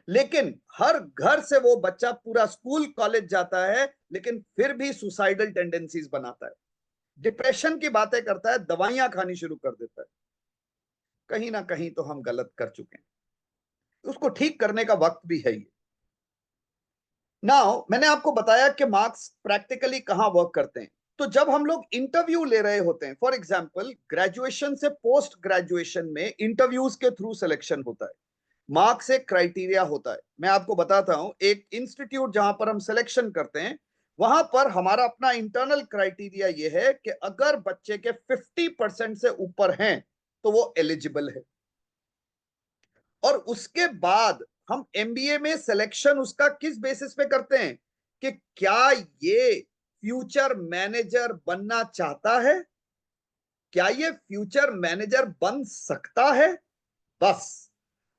लेकिन हर घर से वो बच्चा पूरा स्कूल कॉलेज जाता है, लेकिन फिर भी सुसाइडल टेंडेंसीज बनाता है, डिप्रेशन की बातें करता है, दवाइयां खानी शुरू कर देता है। कहीं ना कहीं तो हम गलत कर चुके हैं, उसको ठीक करने का वक्त भी है ये। नाउ मैंने आपको बताया कि मार्क्स प्रैक्टिकली कहां वर्क करते हैं। तो जब हम लोग इंटरव्यू ले रहे होते हैं, फॉर एग्जांपल ग्रेजुएशन से पोस्ट ग्रेजुएशन में इंटरव्यूज के थ्रू सिलेक्शन होता है, मार्क्स एक क्राइटेरिया होता है। मैं आपको बताता हूं, एक इंस्टीट्यूट जहां पर हम सिलेक्शन करते हैं, वहां पर हमारा अपना इंटरनल क्राइटेरिया यह है कि अगर बच्चे के 50% से ऊपर हैं तो वो एलिजिबल है। और उसके बाद हम एमबीए में सिलेक्शन उसका किस बेसिस पे करते हैं कि क्या ये फ्यूचर मैनेजर बनना चाहता है, क्या ये फ्यूचर मैनेजर बन सकता है। बस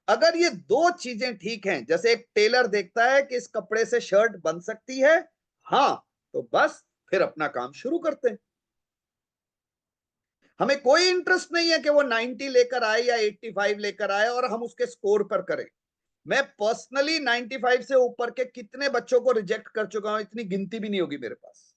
अगर ये दो चीजें ठीक हैं, जैसे एक टेलर देखता है कि इस कपड़े से शर्ट बन सकती है, हाँ, तो बस फिर अपना काम शुरू करते हैं। हमें कोई इंटरेस्ट नहीं है कि वो 90 लेकर आए या 85 लेकर आए और हम उसके स्कोर पर करें। मैं पर्सनली 95 से ऊपर के कितने बच्चों को रिजेक्ट कर चुका हूं, इतनी गिनती भी नहीं होगी मेरे पास।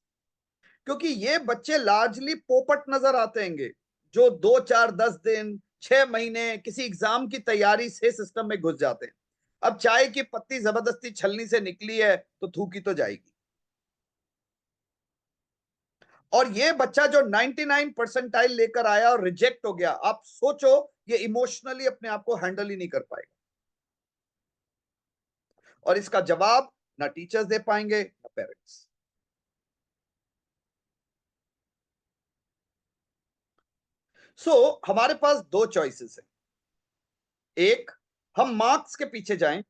क्योंकि ये बच्चे लार्जली पोपट नजर आते हैं, जो 2 4 10 दिन 6 महीने किसी एग्जाम की तैयारी से सिस्टम में घुस जाते हैं। अब चाय की पत्ती जबरदस्ती छलनी से निकली है तो थूकी तो जाएगी। और ये बच्चा जो 99 परसेंटाइल लेकर आया और रिजेक्ट हो गया, आप सोचो ये इमोशनली अपने आप को हैंडल ही नहीं कर पाएगा। और इसका जवाब ना टीचर्स दे पाएंगे ना पेरेंट्स। हमारे पास दो चॉइसेस हैं। एक, हम मार्क्स के पीछे जाएं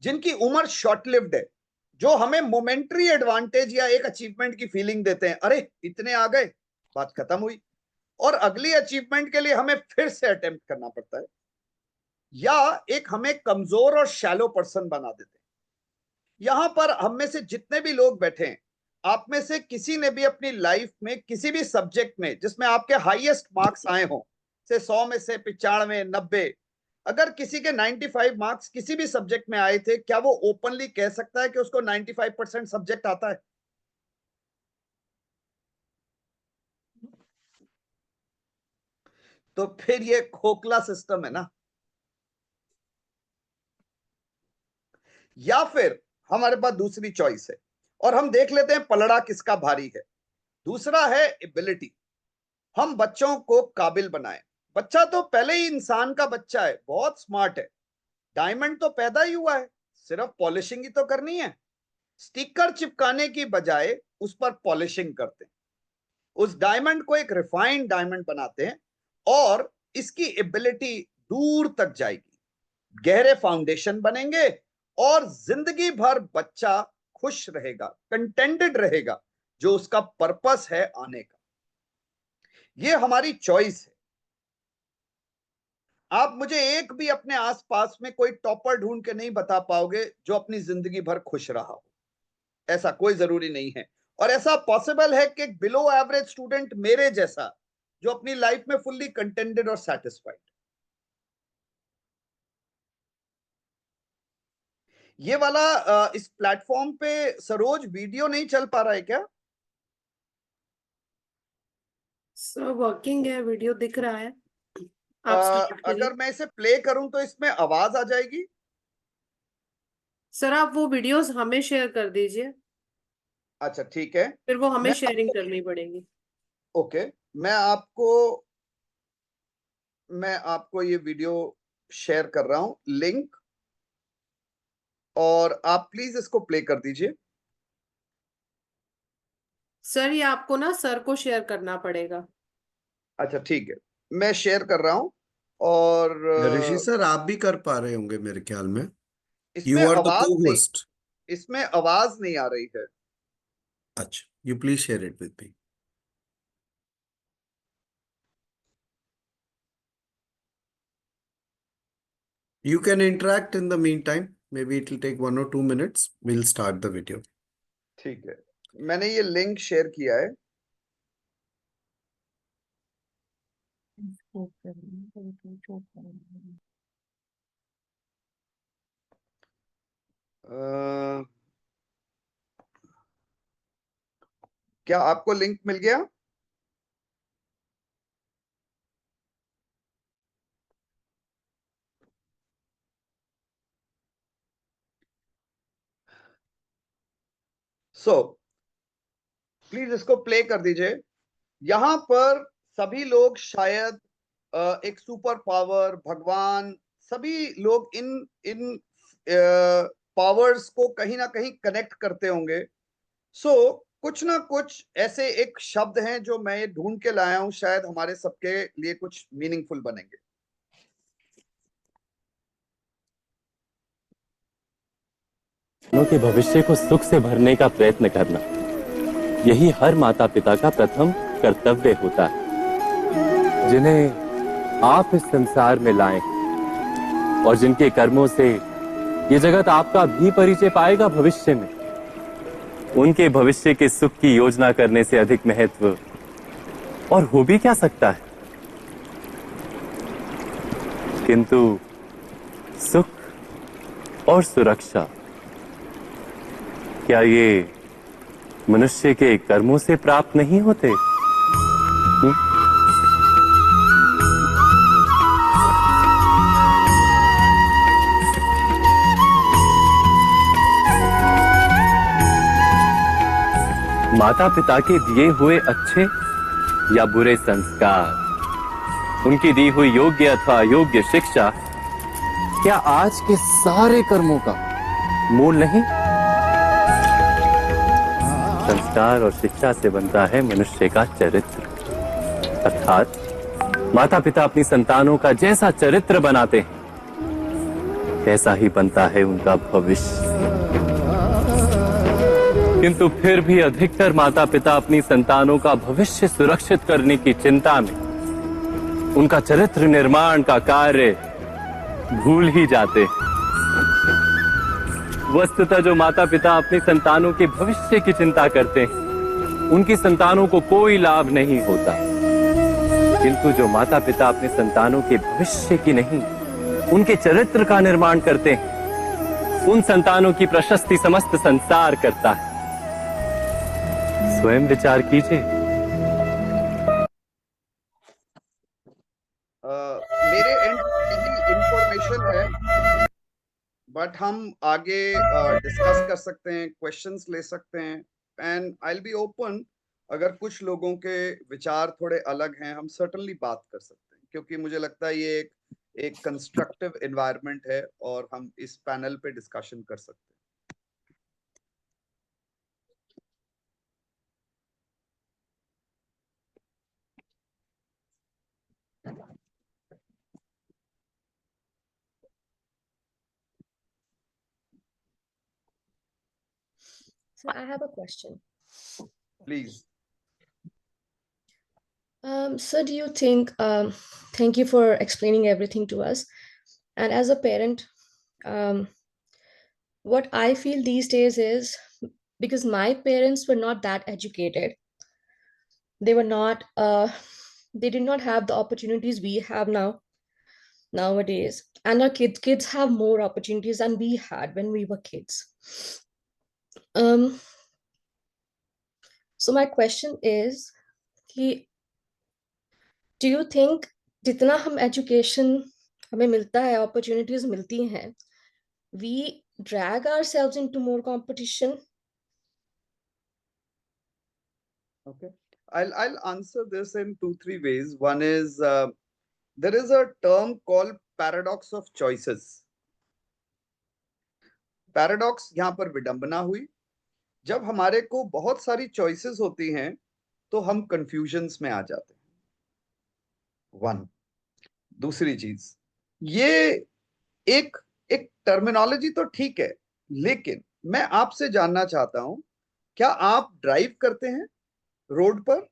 जिनकी उम्र शॉर्ट लिव्ड है, जो हमें मोमेंटरी एडवांटेज या एक अचीवमेंट की फीलिंग देते हैं, अरे इतने आ गए, बात खत्म हुई, और अगली अचीवमेंट के लिए हमें फिर से अटेम्प्ट करना पड़ता है। या एक हमें कमजोर और शैलो पर्सन बना देते हैं। यहां पर हम में से जितने भी लोग बैठे हैं, आप में से किसी ने भी अपनी लाइफ में किसी भी सब्जेक्ट में जिसमें आपके हाईएस्ट मार्क्स आए हों, से 100 में से 95 90, अगर किसी के 95 मार्क्स किसी भी सब्जेक्ट में आए थे, क्या वो ओपनली कह सकता है कि उसको 95% सब्जेक्ट आता है? तो फिर ये खोखला सिस्टम है ना। या फिर हमारे पास दूसरी चॉइस है, और हम देख लेते हैं पलड़ा किसका भारी है। दूसरा है एबिलिटी। हम बच्चों को काबिल बनाएं। बच्चा तो पहले ही इंसान का बच्चा है, बहुत स्मार्ट है, डायमंड तो पैदा ही हुआ है, सिर्फ पॉलिशिंग ही तो करनी है। स्टिकर चिपकाने की बजाय उस पर पॉलिशिंग करते हैं, उस डायमंड को एक रिफाइंड डायमंड बनाते हैं, और इसकी एबिलिटी दूर तक जाएगी, गहरे फाउंडेशन बनेंगे, और जिंदगी भर बच्चा खुश रहेगा, कंटेंटेड रहेगा, जो उसका पर्पस है आने का। ये हमारी चॉइस है। आप मुझे एक भी अपने आसपास में कोई टॉपर ढूंढ के नहीं बता पाओगे जो अपनी जिंदगी भर खुश रहा हो। ऐसा कोई जरूरी नहीं है। और ऐसा पॉसिबल है कि बिलो एवरेज स्टूडेंट मेरे जैसा, जो अपनी लाइफ में फुल्ली कंटेंटेड और सेटिस्फाइड। ये वाला इस प्लेटफॉर्म पे सरोज वीडियो नहीं चल पा रहा है क्या?
सर वर्किंग है, वीडियो दिख रहा है, आप स्टार्ट करिए।
अगर मैं इसे प्ले करूं तो इसमें आवाज आ जाएगी?
सर आप वो वीडियोस हमें शेयर कर दीजिए,
अच्छा ठीक है।
फिर वो हमें
मैं
शेयरिंग
आपको
करनी पड़ेगी।
ओके, मैं आपको ये वीडियो शेयर कर रहा हूं, लिंक, और आप प्लीज इसको प्ले कर दीजिए।
सर ये आपको ना सर को शेयर करना पड़ेगा।
अच्छा ठीक है, मैं शेयर कर रहा हूं। और
ऋषि सर, आप भी कर पा रहे होंगे मेरे ख्याल में।
इसमें
यू आर द
आवाज
को
नहीं,
होस्ट।
इसमें आवाज नहीं आ रही है।
अच्छा, you please share it with me. You can interact in the meantime. Maybe it will take 1 or 2 minutes. We'll start the video.
ठीक है, मैंने ये लिंक शेयर किया है। क्या आपको लिंक मिल गया? प्लीज इसको प्ले कर दीजिए। यहां पर सभी लोग शायद एक सुपर पावर, भगवान, सभी लोग इन इन पावर्स को कहीं ना कहीं कनेक्ट करते होंगे। कुछ ना कुछ ऐसे एक शब्द हैं जो मैं ये ढूंढ के लाया हूं, शायद हमारे सबके लिए कुछ मीनिंगफुल बनेंगे।
के भविष्य को सुख से भरने का प्रयत्न करना, यही हर माता पिता का प्रथम कर्तव्य होता है, जिन्हें आप इस संसार में लाएं और जिनके कर्मों से ये जगत आपका भी परिचय पाएगा भविष्य में। उनके भविष्य के सुख की योजना करने से अधिक महत्व और हो भी क्या सकता है। किंतु सुख और सुरक्षा, क्या ये मनुष्य के कर्मों से प्राप्त नहीं होते? माता पिता के दिए हुए अच्छे या बुरे संस्कार, उनकी दी हुई योग्य अथवा अयोग्य शिक्षा, क्या आज के सारे कर्मों का मूल नहीं? संस्कार और शिक्षा से बनता है मनुष्य का चरित्र, अर्थात माता पिता अपनी संतानों का जैसा चरित्र बनाते हैं, ऐसा ही बनता है उनका भविष्य। किंतु फिर भी अधिकतर माता पिता अपनी संतानों का भविष्य सुरक्षित करने की चिंता में उनका चरित्र निर्माण का कार्य भूल ही जाते हैं। वस्तुतः जो माता पिता अपनी संतानों के भविष्य की चिंता करते हैं, उनकी संतानों को कोई लाभ नहीं होता। किंतु जो माता पिता अपने संतानों के भविष्य की नहीं, उनके चरित्र का निर्माण करते हैं, उन संतानों की प्रशस्ति समस्त संसार करता है। स्वयं विचार कीजिए।
मेरे एंड यही इंफॉर्मेशन है, बट हम आगे डिस्कस कर सकते हैं, क्वेश्चंस ले सकते हैं, and I will be open. अगर कुछ लोगों के विचार थोड़े अलग हैं, हम सर्टनली बात कर सकते हैं, क्योंकि मुझे लगता है ये एक कंस्ट्रक्टिव एनवायरनमेंट है और हम इस पैनल पे डिस्कशन कर सकते हैं।
So I have a question.
Please.
So do you think, thank you for explaining everything to us. And as a parent, what I feel these days is, because my parents were not that educated, they were not, they did not have the opportunities we have nowadays. And our kids have more opportunities than we had when we were kids. So my question is, do you think जितना हम education हमें मिलता है, opportunities मिलती हैं, we drag ourselves into more competition?
Okay, I'll answer this in 2-3 ways. One is there is a term called paradox of choices. Paradox यहाँ पर विडंबना हुई। जब हमारे को बहुत सारी चॉइसेस होती हैं तो हम कंफ्यूजन्स में आ जाते हैं। वन, दूसरी चीज, ये एक टर्मिनोलॉजी तो ठीक है, लेकिन मैं आपसे जानना चाहता हूं, क्या आप ड्राइव करते हैं रोड पर?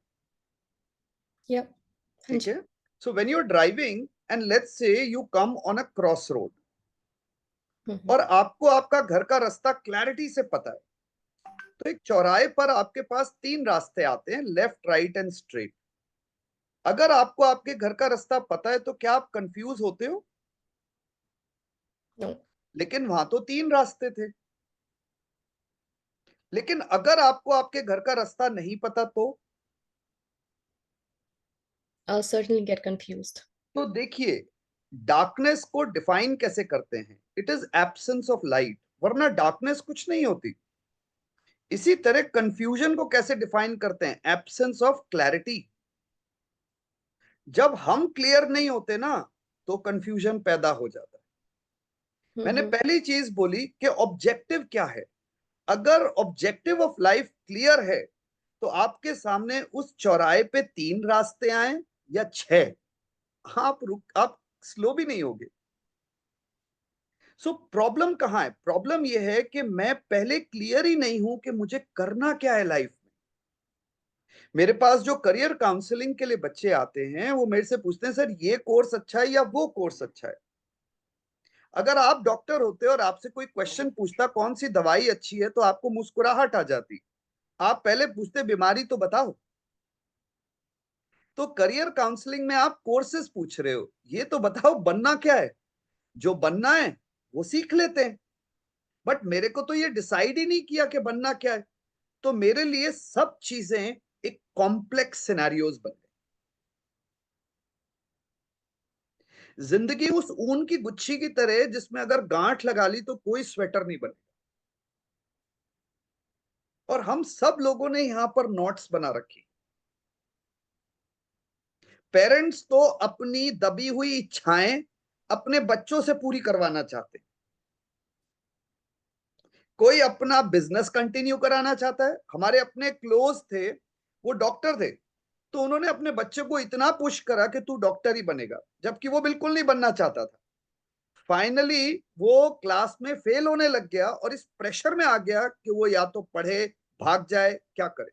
Yep.
ठीक है। So when you're driving and let's say you come on a crossroad,
Mhm.
और आपको आपका घर का रास्ता क्लैरिटी से पता है, तो एक चौराहे पर आपके पास 3 रास्ते आते हैं, लेफ्ट, राइट एंड स्ट्रेट। अगर आपको आपके घर का रास्ता पता है तो क्या आप कंफ्यूज होते हो?
No.
लेकिन वहां तो 3 रास्ते थे। लेकिन अगर आपको आपके घर का रास्ता नहीं पता
I'll certainly get confused.
तो देखिए, डार्कनेस को डिफाइन कैसे करते हैं? It is absence of light, वरना डार्कनेस कुछ नहीं होती। इसी तरह कंफ्यूजन को कैसे डिफाइन करते हैं? Absence of clarity. जब हम क्लियर नहीं होते ना, तो कंफ्यूजन पैदा हो जाता है। मैंने
Mhm.
पहली चीज बोली कि ऑब्जेक्टिव क्या है। अगर ऑब्जेक्टिव ऑफ लाइफ क्लियर है, तो आपके सामने उस चौराहे पे 3 रास्ते आए या 6, आप स्लो भी नहीं होगे। सो प्रॉब्लम कहां है? प्रॉब्लम यह है कि मैं पहले क्लियर ही नहीं हूं कि मुझे करना क्या है लाइफ में। मेरे पास जो करियर काउंसलिंग के लिए बच्चे आते हैं, वो मेरे से पूछते हैं, सर ये कोर्स अच्छा है या वो कोर्स अच्छा है? अगर आप डॉक्टर होते और आपसे कोई क्वेश्चन पूछता कौन सी दवाई अच्छी है, तो आपको मुस्कुराहट आ जाती। आप पहले पूछते बीमारी तो बताओ। तो करियर काउंसलिंग में आप कोर्सेज पूछ रहे हो, ये तो बताओ बनना क्या है। जो बनना है वो सीख लेते हैं, बट मेरे को तो ये डिसाइड ही नहीं किया कि बनना क्या है। तो मेरे लिए सब चीजें एक कॉम्प्लेक्स सिनेरियोज बन गई। जिंदगी उस ऊन की गुच्छी की तरह जिसमें अगर गांठ लगा ली तो कोई स्वेटर नहीं बनेगा। और हम सब लोगों ने यहां पर नोट्स बना रखी। पेरेंट्स तो अपनी दबी हुई इच्छाएं अपने बच्चों से पूरी करवाना चाहते हैं। कोई अपना बिजनेस कंटिन्यू कराना चाहता है। हमारे अपने क्लोज थे, वो डॉक्टर थे, तो उन्होंने अपने बच्चे को इतना पुश करा कि तू डॉक्टर ही बनेगा, जबकि वो बिल्कुल नहीं बनना चाहता था। फाइनली वो क्लास में फेल होने लग गया और इस प्रेशर में आ गया कि वो या तो पढ़े, भाग जाए, क्या करे।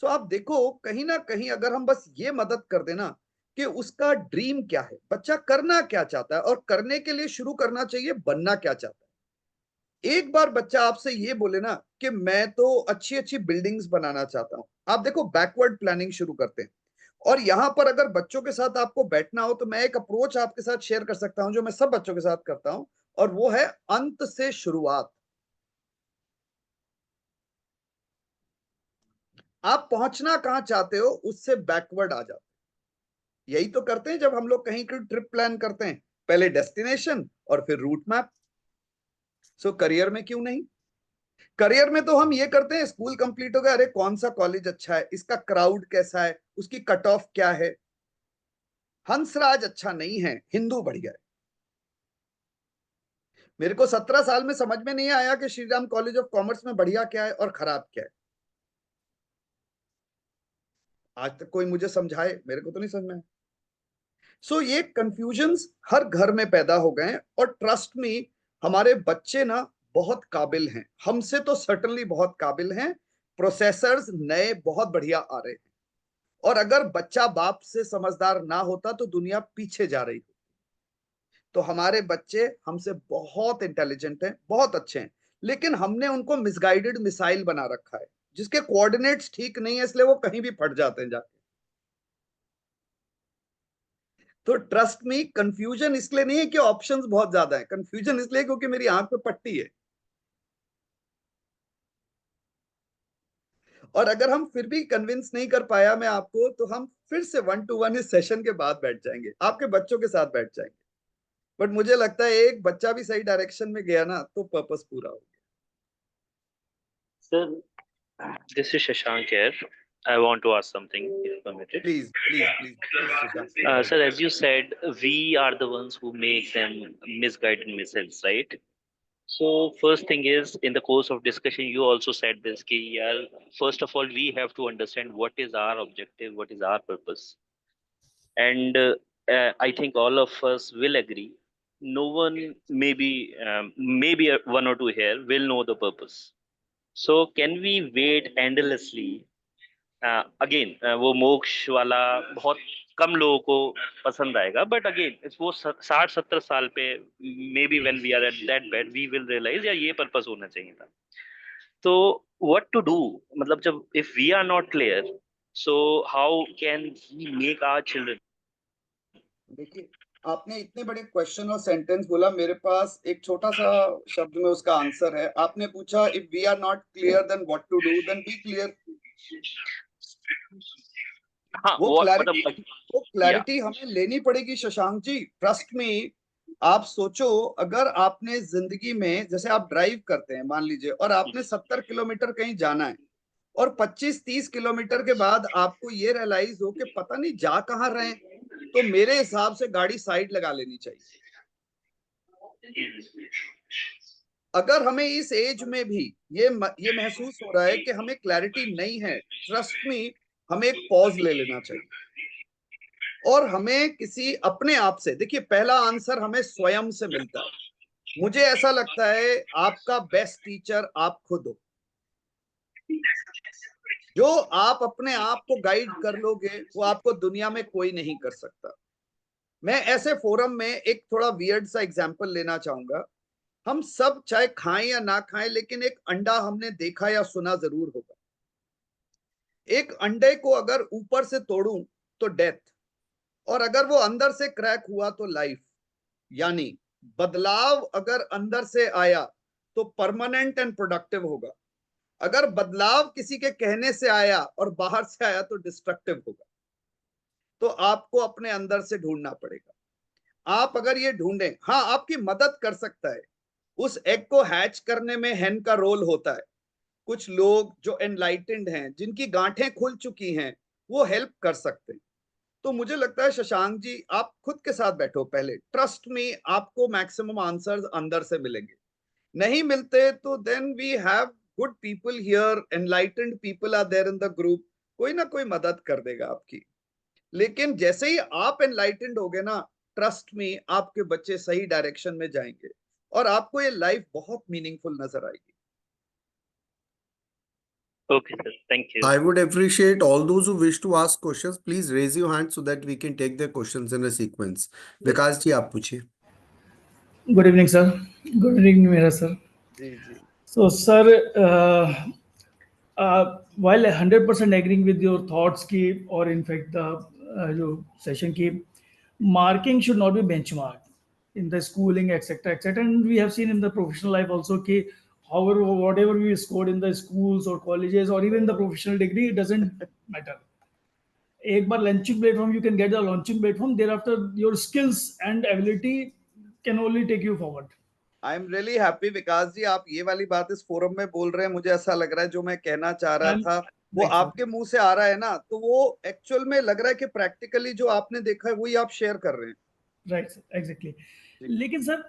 सो आप देखो, कहीं ना कहीं अगर हम बस ये मदद कर देना कि उसका ड्रीम क्या है, बच्चा करना क्या चाहता है, और करने के लिए शुरू करना चाहिए बनना क्या चाहता है। एक बार बच्चा आपसे ये बोले ना कि मैं तो अच्छी अच्छी बिल्डिंग्स बनाना चाहता हूं, आप देखो बैकवर्ड प्लानिंग शुरू करते हैं। और यहां पर अगर बच्चों के साथ आपको बैठना हो, तो मैं एक अप्रोच आपके साथ शेयर कर सकता हूं जो मैं सब बच्चों के साथ करता हूं, और वो है अंत से शुरुआत। आप पहुंचना कहां चाहते हो, उससे बैकवर्ड आ जाओ। यही तो करते हैं जब हम लोग कहीं की ट्रिप प्लान करते हैं, पहले डेस्टिनेशन और फिर रूट मैप। सो करियर में क्यों नहीं? करियर में तो हम ये करते हैं, स्कूल कंप्लीट हो गया, अरे कौन सा कॉलेज अच्छा है, इसका क्राउड कैसा है, उसकी कट ऑफ क्या है। हंसराज अच्छा नहीं है, हिंदू बढ़िया है। मेरे को 17 साल में समझ में नहीं आया कि श्रीराम कॉलेज ऑफ कॉमर्स में बढ़िया क्या है और खराब क्या है। आज तक कोई मुझे समझाए, मेरे को तो नहीं समझ में आया। सो ये कंफ्यूजन्स हर घर में पैदा हो गए हैं। और ट्रस्ट मी, हमारे बच्चे ना बहुत काबिल हैं, हमसे तो सर्टनली बहुत काबिल हैं। प्रोसेसर्स नए बहुत बढ़िया आ रहे हैं। और अगर बच्चा बाप से समझदार ना होता तो दुनिया पीछे जा रही होती। तो हमारे बच्चे हमसे बहुत इंटेलिजेंट हैं, बहुत अच्छे हैं, लेकिन हमने उनको मिसगाइडेड मिसाइल बना रखा है, जिसके कोऑर्डिनेट्स ठीक नहीं है, इसलिए वो कहीं भी फट जाते हैं जाके। तो ट्रस्ट मी, कंफ्यूजन इसलिए नहीं है कि ऑप्शंस बहुत ज्यादा है, कंफ्यूजन इसलिए क्योंकि मेरी आंख पे पट्टी है। और अगर हम फिर भी कन्विंस नहीं कर पाया मैं आपको, तो हम फिर से 1-to-1 इस सेशन के बाद बैठ जाएंगे, आपके बच्चों के साथ बैठ जाएंगे। बट मुझे लगता है एक बच्चा भी सही डायरेक्शन में गया ना, तो पर्पस पूरा हो
Sir, this is Shashank here. I want to ask something, if
गया।
permitted.
Please please please please Shashank.
Sir, as you said, we are the ones who make them misguided missiles, right? So, first thing is, in the course of discussion, you also said this, ki, yaar, first of all, we have to understand what is our objective, what is our purpose. And I think all of us will agree. No one, maybe one or two here, will know the purpose. So, can we wait endlessly? Again वो मोक्ष वाला बहुत कम लोगों को पसंद आएगा, but again वो 60-70 साल पे maybe when we are at that bad we will realize या ये पर्पस होना चाहिए था. तो व्हाट टू डू, मतलब जब if we are not clear, so how can we make our children.
देखिए, आपने इतने बड़े क्वेश्चन और सेंटेंस बोला, मेरे पास एक छोटा सा शब्द में उसका आंसर है. आपने पूछा if we are not clear then what to do, then be clear.
हाँ
वो
वो
क्लैरिटी
मतलब
वो क्लैरिटी हमें लेनी पड़ेगी शशांक जी. Trust me. आप सोचो, अगर आपने जिंदगी में, जैसे आप ड्राइव करते हैं मान लीजिए, और आपने 70 किलोमीटर कहीं जाना है, और 25-30 किलोमीटर के बाद आपको ये रियलाइज हो कि पता नहीं जा कहाँ रहे हैं, तो मेरे हिसाब से गाड़ी साइड लगा लेनी चाहिए. अगर हमें इस एज में भी ये महसूस हो रहा है कि हमें क्लैरिटी नहीं है, ट्रस्ट मी, हमें एक पॉज ले लेना चाहिए. और हमें किसी अपने आप से, देखिए पहला आंसर हमें स्वयं से मिलता है. मुझे ऐसा लगता है आपका बेस्ट टीचर आप खुद हो. जो आप अपने आप को गाइड कर लोगे वो आपको दुनिया में कोई नहीं कर सकता. मैं ऐसे फोरम में एक थोड़ा वियर्ड सा एग्जांपल लेना चाहूंगा. हम सब चाहे खाएं या ना खाएं, लेकिन एक अंडा हमने देखा या सुना जरूर होगा. एक अंडे को अगर ऊपर से तोड़ूं तो डेथ, और अगर वो अंदर से क्रैक हुआ तो लाइफ. यानी बदलाव अगर अंदर से आया तो परमानेंट एंड प्रोडक्टिव होगा. अगर बदलाव किसी के कहने से आया और बाहर से आया तो डिस्ट्रक्टिव होगा. तो आपको अपने अंदर से ढूंढना पड़ेगा. आप अगर ये ढूंढें, हाँ आपकी मदद कर सकता है. उस एग को हैच करने में हेन का रोल होता है. कुछ लोग जो एनलाइटेंड हैं, जिनकी गांठें खुल चुकी हैं, वो हेल्प कर सकते हैं. तो मुझे लगता है शशांक जी, आप खुद के साथ बैठो पहले. ट्रस्ट मी, आपको मैक्सिमम आंसर्स अंदर से मिलेंगे. नहीं मिलते तो then we have good people here, enlightened people are there in the group. कोई ना कोई मदद कर देगा आपकी. लेकिन जैसे ही आप एनलाइटेंड होगे ना, ट्रस्ट मी, आपके बच्चे सही डायरेक्शन में जाएंगे और आपको ये लाइफ बहुत मीनिंगफुल नजर आएगी.
Okay, sir. Thank you.
I would appreciate all those who wish to ask questions. Please raise your hand so that we can take their questions in a sequence. विकास जी आप पूछिए.
Good evening, sir. Good evening, Mira, sir.
Ji ji.
So, sir, while 100% agreeing with your thoughts, ki, or in fact, the session ki, marking should not be benchmarked in the schooling, etc., etc. And we have seen in the professional life also ki, however, whatever we scored in the schools or colleges or even the professional degree, it doesn't matter. एक बार launching platform, you can get the launching platform. Thereafter, your skills and ability can only take you forward.
I am really happy Vikas ji, आप ये वाली बात इस forum में बोल रहे हैं. मुझे ऐसा लग रहा है जो मैं कहना चाह रहा था वो
Right, sir.
आपके मुंह से आ रहा है ना, तो वो एक्चुअल में लग रहा है कि प्रैक्टिकली जो आपने देखा है वही आप शेयर कर रहे हैं.
Right sir, exactly. लेकिन सर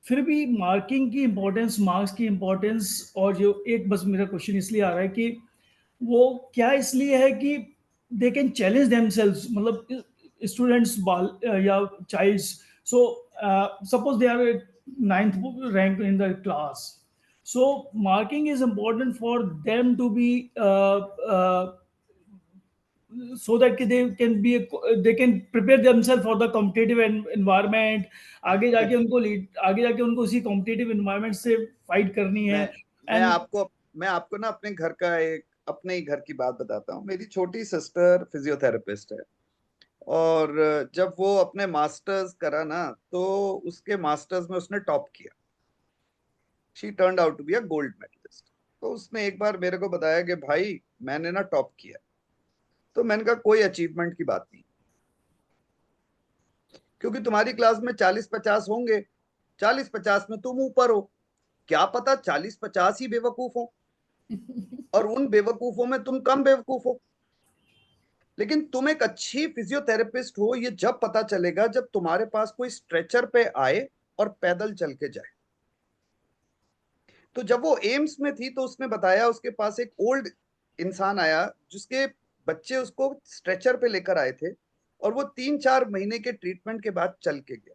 फिर भी मार्किंग की इम्पोर्टेंस, मार्क्स की इम्पोर्टेंस, और जो एक बस मेरा क्वेश्चन इसलिए आ रहा है कि वो क्या इसलिए है कि दे कैन चैलेंज देमसेल्व्स, मतलब स्टूडेंट्स या childs. So suppose they are 9th rank in the class, so marking is important for them to be so that they can prepare themselves for the competitive environment. आगे जाके उनको उसी competitive environment से fight करनी है.
मैं आपको ना अपने घर का एक अपने ही घर की बात बताता हूँ. मेरी छोटी सिस्टर फिजियोथेरेपिस्ट है, और जब वो अपने मास्टर्स करा ना, तो उसके मास्टर्स में उसने टॉप किया. She turned out to be a gold medalist. तो उसने एक बार मेरे को बताया कि भाई मैंने ना टॉप किया. तो मैंने कहा कोई अचीवमेंट की बात नहीं, क्योंकि तुम्हारी क्लास में 40-50 होंगे, 40-50 में तुम ऊपर हो. क्या पता 40-50 ही बेवकूफ हो और उन बेवकूफों में तुम कम बेवकूफ हो. लेकिन तुम एक अच्छी फिजियोथेरेपिस्ट हो ये जब पता चलेगा जब तुम्हारे पास कोई स्ट्रेचर पे आए और पैदल चल के जाए. तो जब वो एम्स में थी तो उसने बताया उसके पास एक ओल्ड इंसान आया जिसके बच्चे उसको स्ट्रेचर पे लेकर आए थे, और वो 3-4 महीने के ट्रीटमेंट के बाद चल के गया.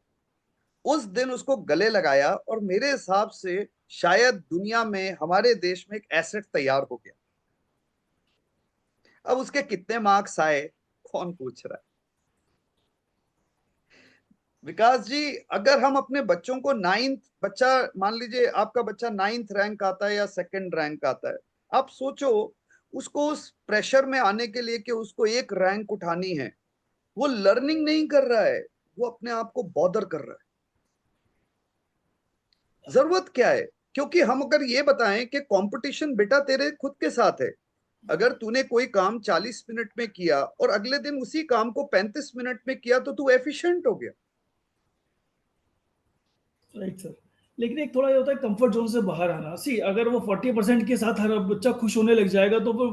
उस दिन उसको गले लगाया, और मेरे हिसाब से शायद दुनिया में, हमारे देश में एक एसेट तैयार हो गया. अब उसके कितने मार्क्स आए कौन पूछ रहा है. विकास जी, अगर हम अपने बच्चों को बच्चा मान लीजिए आपका बच्चा 9th रैंक आता है या 2nd रैंक आता है, आप सोचो उसको उस प्रेशर में आने के लिए कि उसको एक रैंक उठानी है, वो लर्निंग नहीं कर रहा है, वो अपने आप को बॉदर कर रहा है। जरूरत क्या है? क्योंकि हम अगर ये बताएं कि कंपटीशन बेटा तेरे खुद के साथ है, अगर तूने कोई काम 40 मिनट में किया और अगले दिन उसी काम को 35 मिनट में किया तो तू एफिशिएंट हो गया।
Right sir. लेकिन एक थोड़ा ये होता है कंफर्ट जोन से बाहर आना। सी अगर वो 40% के साथ हर बच्चा खुश होने लग जाएगा तो फिर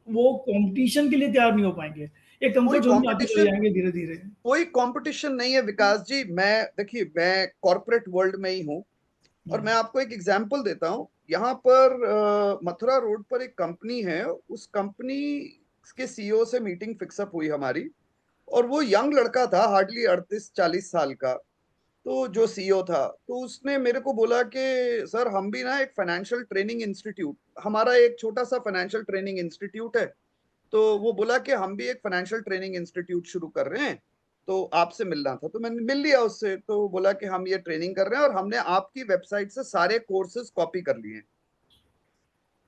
वो कंपटीशन के लिए तैयार नहीं हो पाएंगे। एक
कोई
कंफर्ट जोन में आते चले
कंपटीशन
जाएंगे धीरे धीरे।
कोई कंपटीशन नहीं है विकास जी। देखिए मैं कॉर्पोरेट वर्ल्ड में ही हूँ और मैं आपको एक एग्जांपल देता हूँ। यहाँ पर मथुरा रोड पर एक कंपनी है, उस कंपनी के सीईओ से मीटिंग फिक्सअप हुई हमारी, और वो यंग लड़का था, हार्डली 38-40 साल का। तो जो सीईओ था तो उसने मेरे को बोला कि सर हम भी ना एक फाइनेंशियल ट्रेनिंग इंस्टीट्यूट, हमारा एक छोटा सा फाइनेंशियल ट्रेनिंग इंस्टीट्यूट है, तो वो बोला कि हम भी एक फाइनेंशियल ट्रेनिंग इंस्टीट्यूट शुरू कर रहे हैं, तो आपसे मिलना था। तो मैंने मिल लिया उससे, तो बोला कि हम ये ट्रेनिंग कर रहे हैं और हमने आपकी वेबसाइट से सारे कोर्सेज कॉपी कर लिए हैं।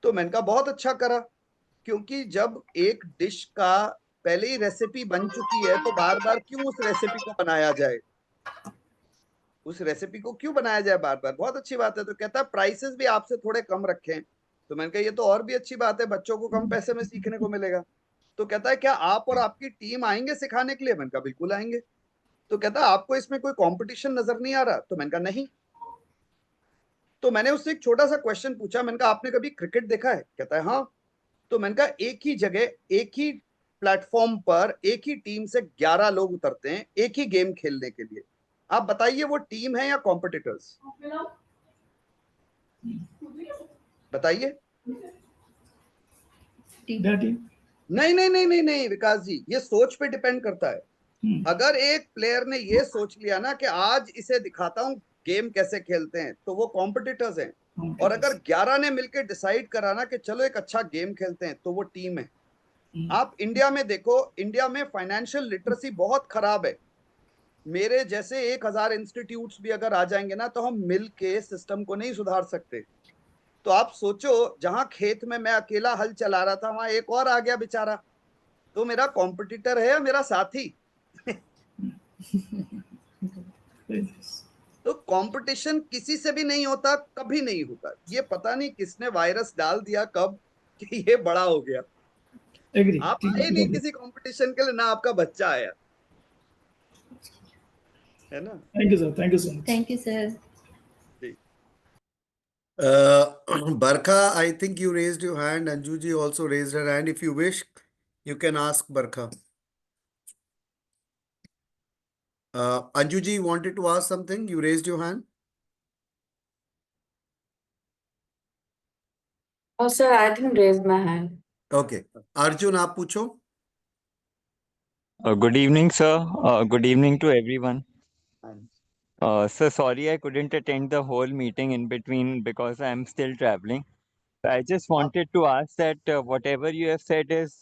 तो मैंने कहा बहुत अच्छा करा, क्योंकि जब एक डिश का पहले ही रेसिपी बन चुकी है तो बार बार क्यों उस रेसिपी को बनाया जाए, उस रेसिपी को क्यों बनाया जाए बार बार। बहुत अच्छी बात है। तो कहता है प्राइसेस भी आपसे थोड़े कम रखें। तो मैंने कहा ये तो और भी अच्छी बात है, बच्चों को कम पैसे में सीखने को मिलेगा। तो कहता है क्या आप और आपकी टीम आएंगे सिखाने के लिए? मैंने कहा बिल्कुल आएंगे। तो कहता है आपको इसमें कोई कंपटीशन नजर नहीं आ रहा? तो मैंने कहा नहीं। तो मैंने उससे एक छोटा सा क्वेश्चन पूछा, मैंने कहा आपने कभी क्रिकेट देखा है? कहता है हाँ। तो मैंने कहा एक ही जगह एक ही प्लेटफॉर्म पर एक ही टीम से 11 लोग उतरते हैं एक ही गेम खेलने के लिए, आप बताइए वो टीम है या कॉम्पिटिटर्स? बताइए।
That
नहीं नहीं नहीं नहीं नहीं विकास जी, ये सोच पे डिपेंड करता है। अगर एक प्लेयर ने ये सोच लिया ना कि आज इसे दिखाता हूं गेम कैसे खेलते हैं, तो वो कॉम्पिटिटर्स हैं। और अगर 11 ने मिलकर डिसाइड करा ना कि चलो एक अच्छा गेम खेलते हैं, तो वो टीम है। आप इंडिया में देखो, इंडिया में फाइनेंशियल लिटरेसी बहुत खराब है। मेरे जैसे 1000 इंस्टीट्यूट्स भी अगर आ जाएंगे ना, तो हम मिल के सिस्टम को नहीं सुधार सकते। तो आप सोचो, जहां खेत में मैं अकेला हल चला रहा था, वहां एक और आ गया बेचारा, तो मेरा कॉम्पिटिटर है या मेरा साथी? तो कंपटीशन किसी से भी नहीं होता, कभी नहीं होता। ये पता नहीं किसने वायरस डाल दिया कब कि ये बड़ा हो गया।
एग्री।
आप आए नहीं किसी कंपटीशन के लिए, ना आपका बच्चा आया, है ना?
Thank you sir, thank you so much.
Thank you, sir.
जी।
Barkha, I think you raised your hand. Anjuji also raised her hand. If you wish, you can ask Barkha. Anjuji wanted to ask something. You raised your hand.
Oh, sir, I didn't raise my hand.
Okay. Arjun, आप पूछो.
Good evening, sir. Good evening to everyone.
हाँ।
Sir, sorry I couldn't attend the whole meeting in between because I'm still traveling. I just wanted to ask that whatever you have said is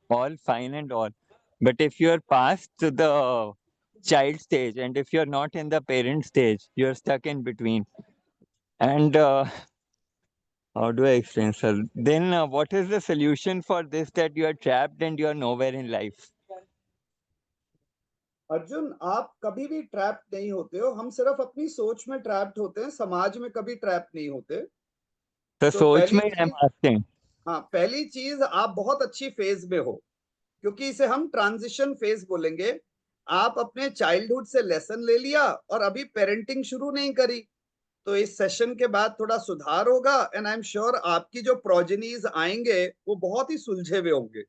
all fine and all. But if you're past the child stage and if you're not in the parent stage, you're stuck in between. And how do I explain, sir? Then what is the solution for this, that you are trapped and you're nowhere in life?
Arjun, आप कभी भी trap नहीं होते हो, हम सिर्फ अपनी सोच में ट्रैप्ड होते हैं, समाज में कभी ट्रैप नहीं होते।
The
तो
सोच
पहली
में I'm
चीज,
asking.
हाँ पहली चीज, आप बहुत अच्छी फेज में हो, क्योंकि इसे हम ट्रांजिशन फेज बोलेंगे। आप अपने चाइल्डहुड से लेसन ले लिया और अभी पेरेंटिंग शुरू नहीं करी, तो इस सेशन के बाद थोड़ा सुधार होगा। एंड आई एम श्योर आपकी जो प्रोजेनीज आएंगे वो बहुत ही सुलझे हुए होंगे।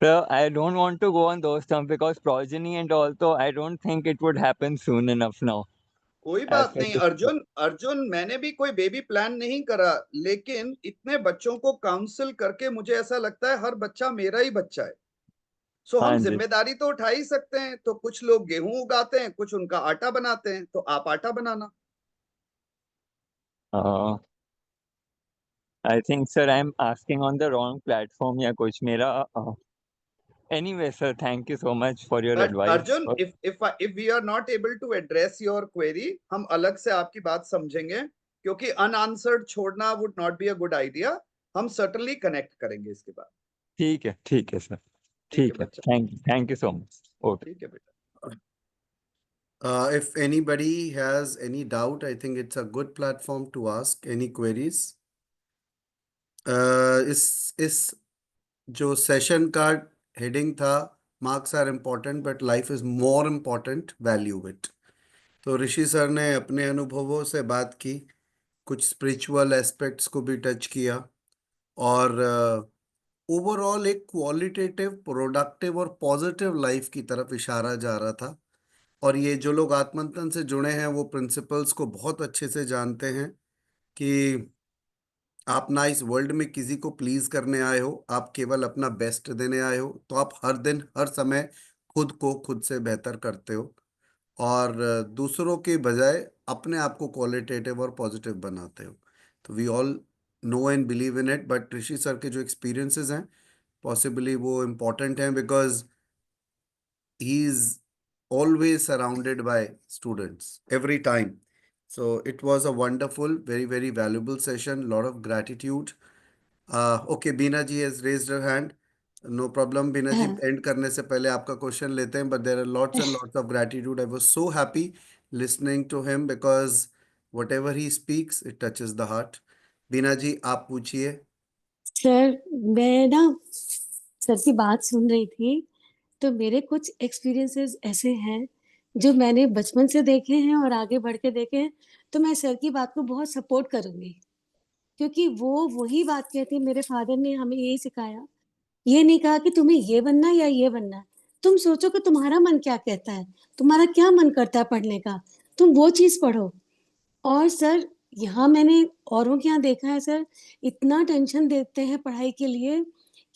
Sir, I don't want to go on those terms because progeny and also I don't think it would happen soon enough now.
कोई
As
बात
per
नहीं
the-
अर्जुन, मैंने भी कोई बेबी प्लान नहीं करा, लेकिन इतने बच्चों को काउंसिल करके मुझे ऐसा लगता है हर बच्चा मेरा ही बच्चा है। सो
हाँ
हम
जी।
जिम्मेदारी तो उठा ही सकते हैं। तो कुछ लोग गेहूं उगाते हैं, कुछ उनका आटा बनाते हैं, तो आप आटा बनाना।
I think, sir, I'm asking on the wrong platform या कुछ मेरा Anyway, sir, thank you so much for your
But
advice.
Arjun, if we are not able to address your query, हम अलग से आपकी बात समझेंगे, क्योंकि unanswered छोड़ना would not be a good idea. हम certainly connect करेंगे इसके बाद।
ठीक है सर,
ठीक है
ठीक है,
बच्चा,
thank you so much. Okay.
ठीक है बेटा।
If anybody has any doubt, I think it's a good platform to ask any queries. इस जो सेशन का हेडिंग था, marks are important but life is more important, value it. तो Rishi sir ने अपने अनुभवों से बात की, कुछ स्पिरिचुअल एस्पेक्ट्स को भी टच किया, और ओवरऑल एक क्वालिटेटिव, प्रोडक्टिव और पॉजिटिव लाइफ की तरफ इशारा जा रहा था। और ये जो लोग आत्मंथन से जुड़े हैं वो प्रिंसिपल्स को बहुत अच्छे से जानते हैं कि आप ना इस वर्ल्ड में किसी को प्लीज करने आए हो, आप केवल अपना बेस्ट देने आए हो। तो आप हर दिन हर समय खुद को खुद से बेहतर करते हो, और दूसरों के बजाय अपने आप को क्वालिटेटिव और पॉजिटिव बनाते हो। तो we all know and believe in it, but Rishi sir के जो एक्सपीरियंसेस हैं पॉसिबली वो इम्पोर्टेंट हैं, because he is always surrounded by students every time. So it was a wonderful, very, very valuable session. Lot of gratitude. Okay, Beena ji has raised her hand. No problem, Beena ji. End करने से पहले आपका question लेते हैं, but there are lots and lots of gratitude. I was so happy listening to him because whatever he speaks, it touches the heart. Beena ji, आप पूछिए।
Sir, मैं ना सर की बात सुन रही थी, तो मेरे कुछ एक्सपीरियंसेस ऐसे हैं जो मैंने बचपन से देखे हैं और आगे बढ़ के देखे हैं। तो मैं सर की बात को बहुत सपोर्ट करूंगी, क्योंकि वो वही बात कहती है। मेरे फादर ने हमें यही सिखाया, ये नहीं कहा कि तुम्हें ये बनना है या ये बनना है। तुम सोचो कि तुम्हारा मन क्या कहता है, तुम्हारा क्या मन करता है पढ़ने का, तुम वो चीज पढ़ो। और सर, यहाँ मैंने औरों के यहाँ देखा है सर, इतना टेंशन देते हैं पढ़ाई के लिए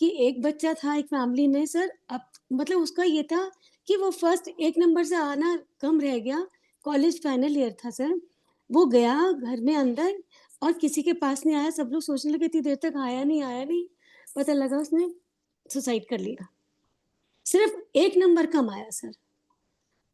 कि एक बच्चा था एक फैमिली में सर, अब मतलब उसका ये था कि वो फर्स्ट 1 नंबर से आना कम रह गया, कॉलेज फाइनल ईयर था सर। वो गया घर में अंदर और किसी के पास नहीं आया, सब लोग सोचने लगे इतनी देर तक आया नहीं, पता लगा उसने सुसाइड कर लिया। सिर्फ 1 नंबर कम आया सर।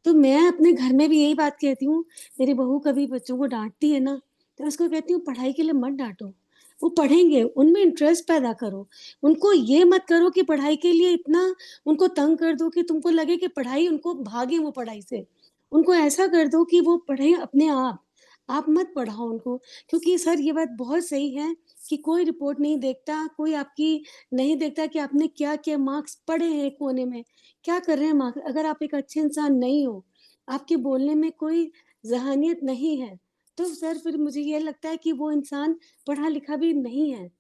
तो मैं अपने घर में भी यही बात कहती हूँ, मेरी बहू कभी बच्चों को डांटती है ना, तो उसको कहती हूँ पढ़ाई के लिए मत डांटो, वो पढ़ेंगे, उनमें इंटरेस्ट पैदा करो। उनको ये मत करो कि पढ़ाई के लिए इतना उनको तंग कर दो कि तुमको लगे कि पढ़ाई, उनको भागे वो पढ़ाई से। उनको ऐसा कर दो कि वो पढ़े अपने आप मत पढ़ाओ उनको। क्योंकि सर ये बात बहुत सही है कि कोई रिपोर्ट नहीं देखता, कोई आपकी नहीं देखता कि आपने क्या मार्क्स पढ़े हैं, कोने में क्या कर रहे हैं मार्क्स। अगर आप एक अच्छे इंसान नहीं हो, आपके बोलने में कोई ज़हानियत नहीं है, तो सर फिर मुझे ये लगता है कि वो इंसान पढ़ा लिखा भी नहीं है,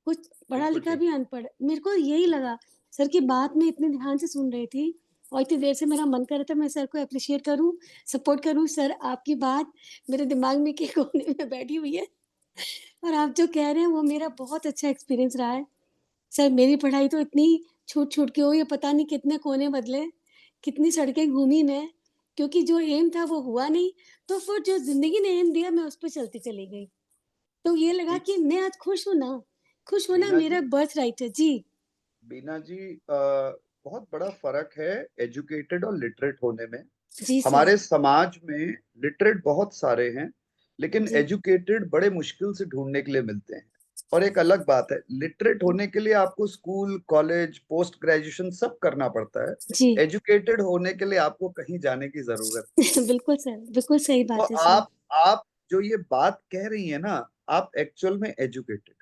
कुछ पढ़ा
बिल्कुल
लिखा
ठीक।
भी अनपढ़। मेरे को यही लगा, सर की बात मैं इतने ध्यान से सुन रही थी और इतनी देर से मेरा मन कर रहा था मैं सर को एप्रिशिएट करूँ, सपोर्ट करूँ। सर, आपकी बात मेरे दिमाग में के कोने में बैठी हुई है और आप जो कह रहे हैं वो मेरा बहुत अच्छा एक्सपीरियंस रहा है। सर, मेरी पढ़ाई तो इतनी छूट-छूट के हुई है, पता नहीं कितने कोने बदले, कितनी सड़कें घूमी मैं, क्योंकि जो एम था वो हुआ नहीं, तो फिर जो ज़िंदगी ने एम दिया मैं उस पे चलती चली गई। तो ये लगा
एक
कि मैं आज खुश हूँ ना, खुश होना
बीना
मेरा
जी,
बर्थ राइट है। जी।
बीना जी, बहुत बड़ा फर्क है एजुकेटेड और लिटरेट होने में।
जी सर।
हमारे समाज में लिटरेट बहुत सारे हैं, लेकिन
जी।
एजुकेटेड बड़े मुश्किल से ढूंढने के लिए मिलते हैं। और एक अलग बात है, लिटरेट होने के लिए आपको स्कूल, कॉलेज, पोस्ट ग्रेजुएशन सब करना पड़ता है।
जी।
एजुकेटेड होने के लिए आपको कहीं जाने की जरूरत
बिल्कुल सर, बिल्कुल सही
तो
बात है सर।
आप जो ये बात कह रही है ना, आप एक्चुअल में एजुकेटेड।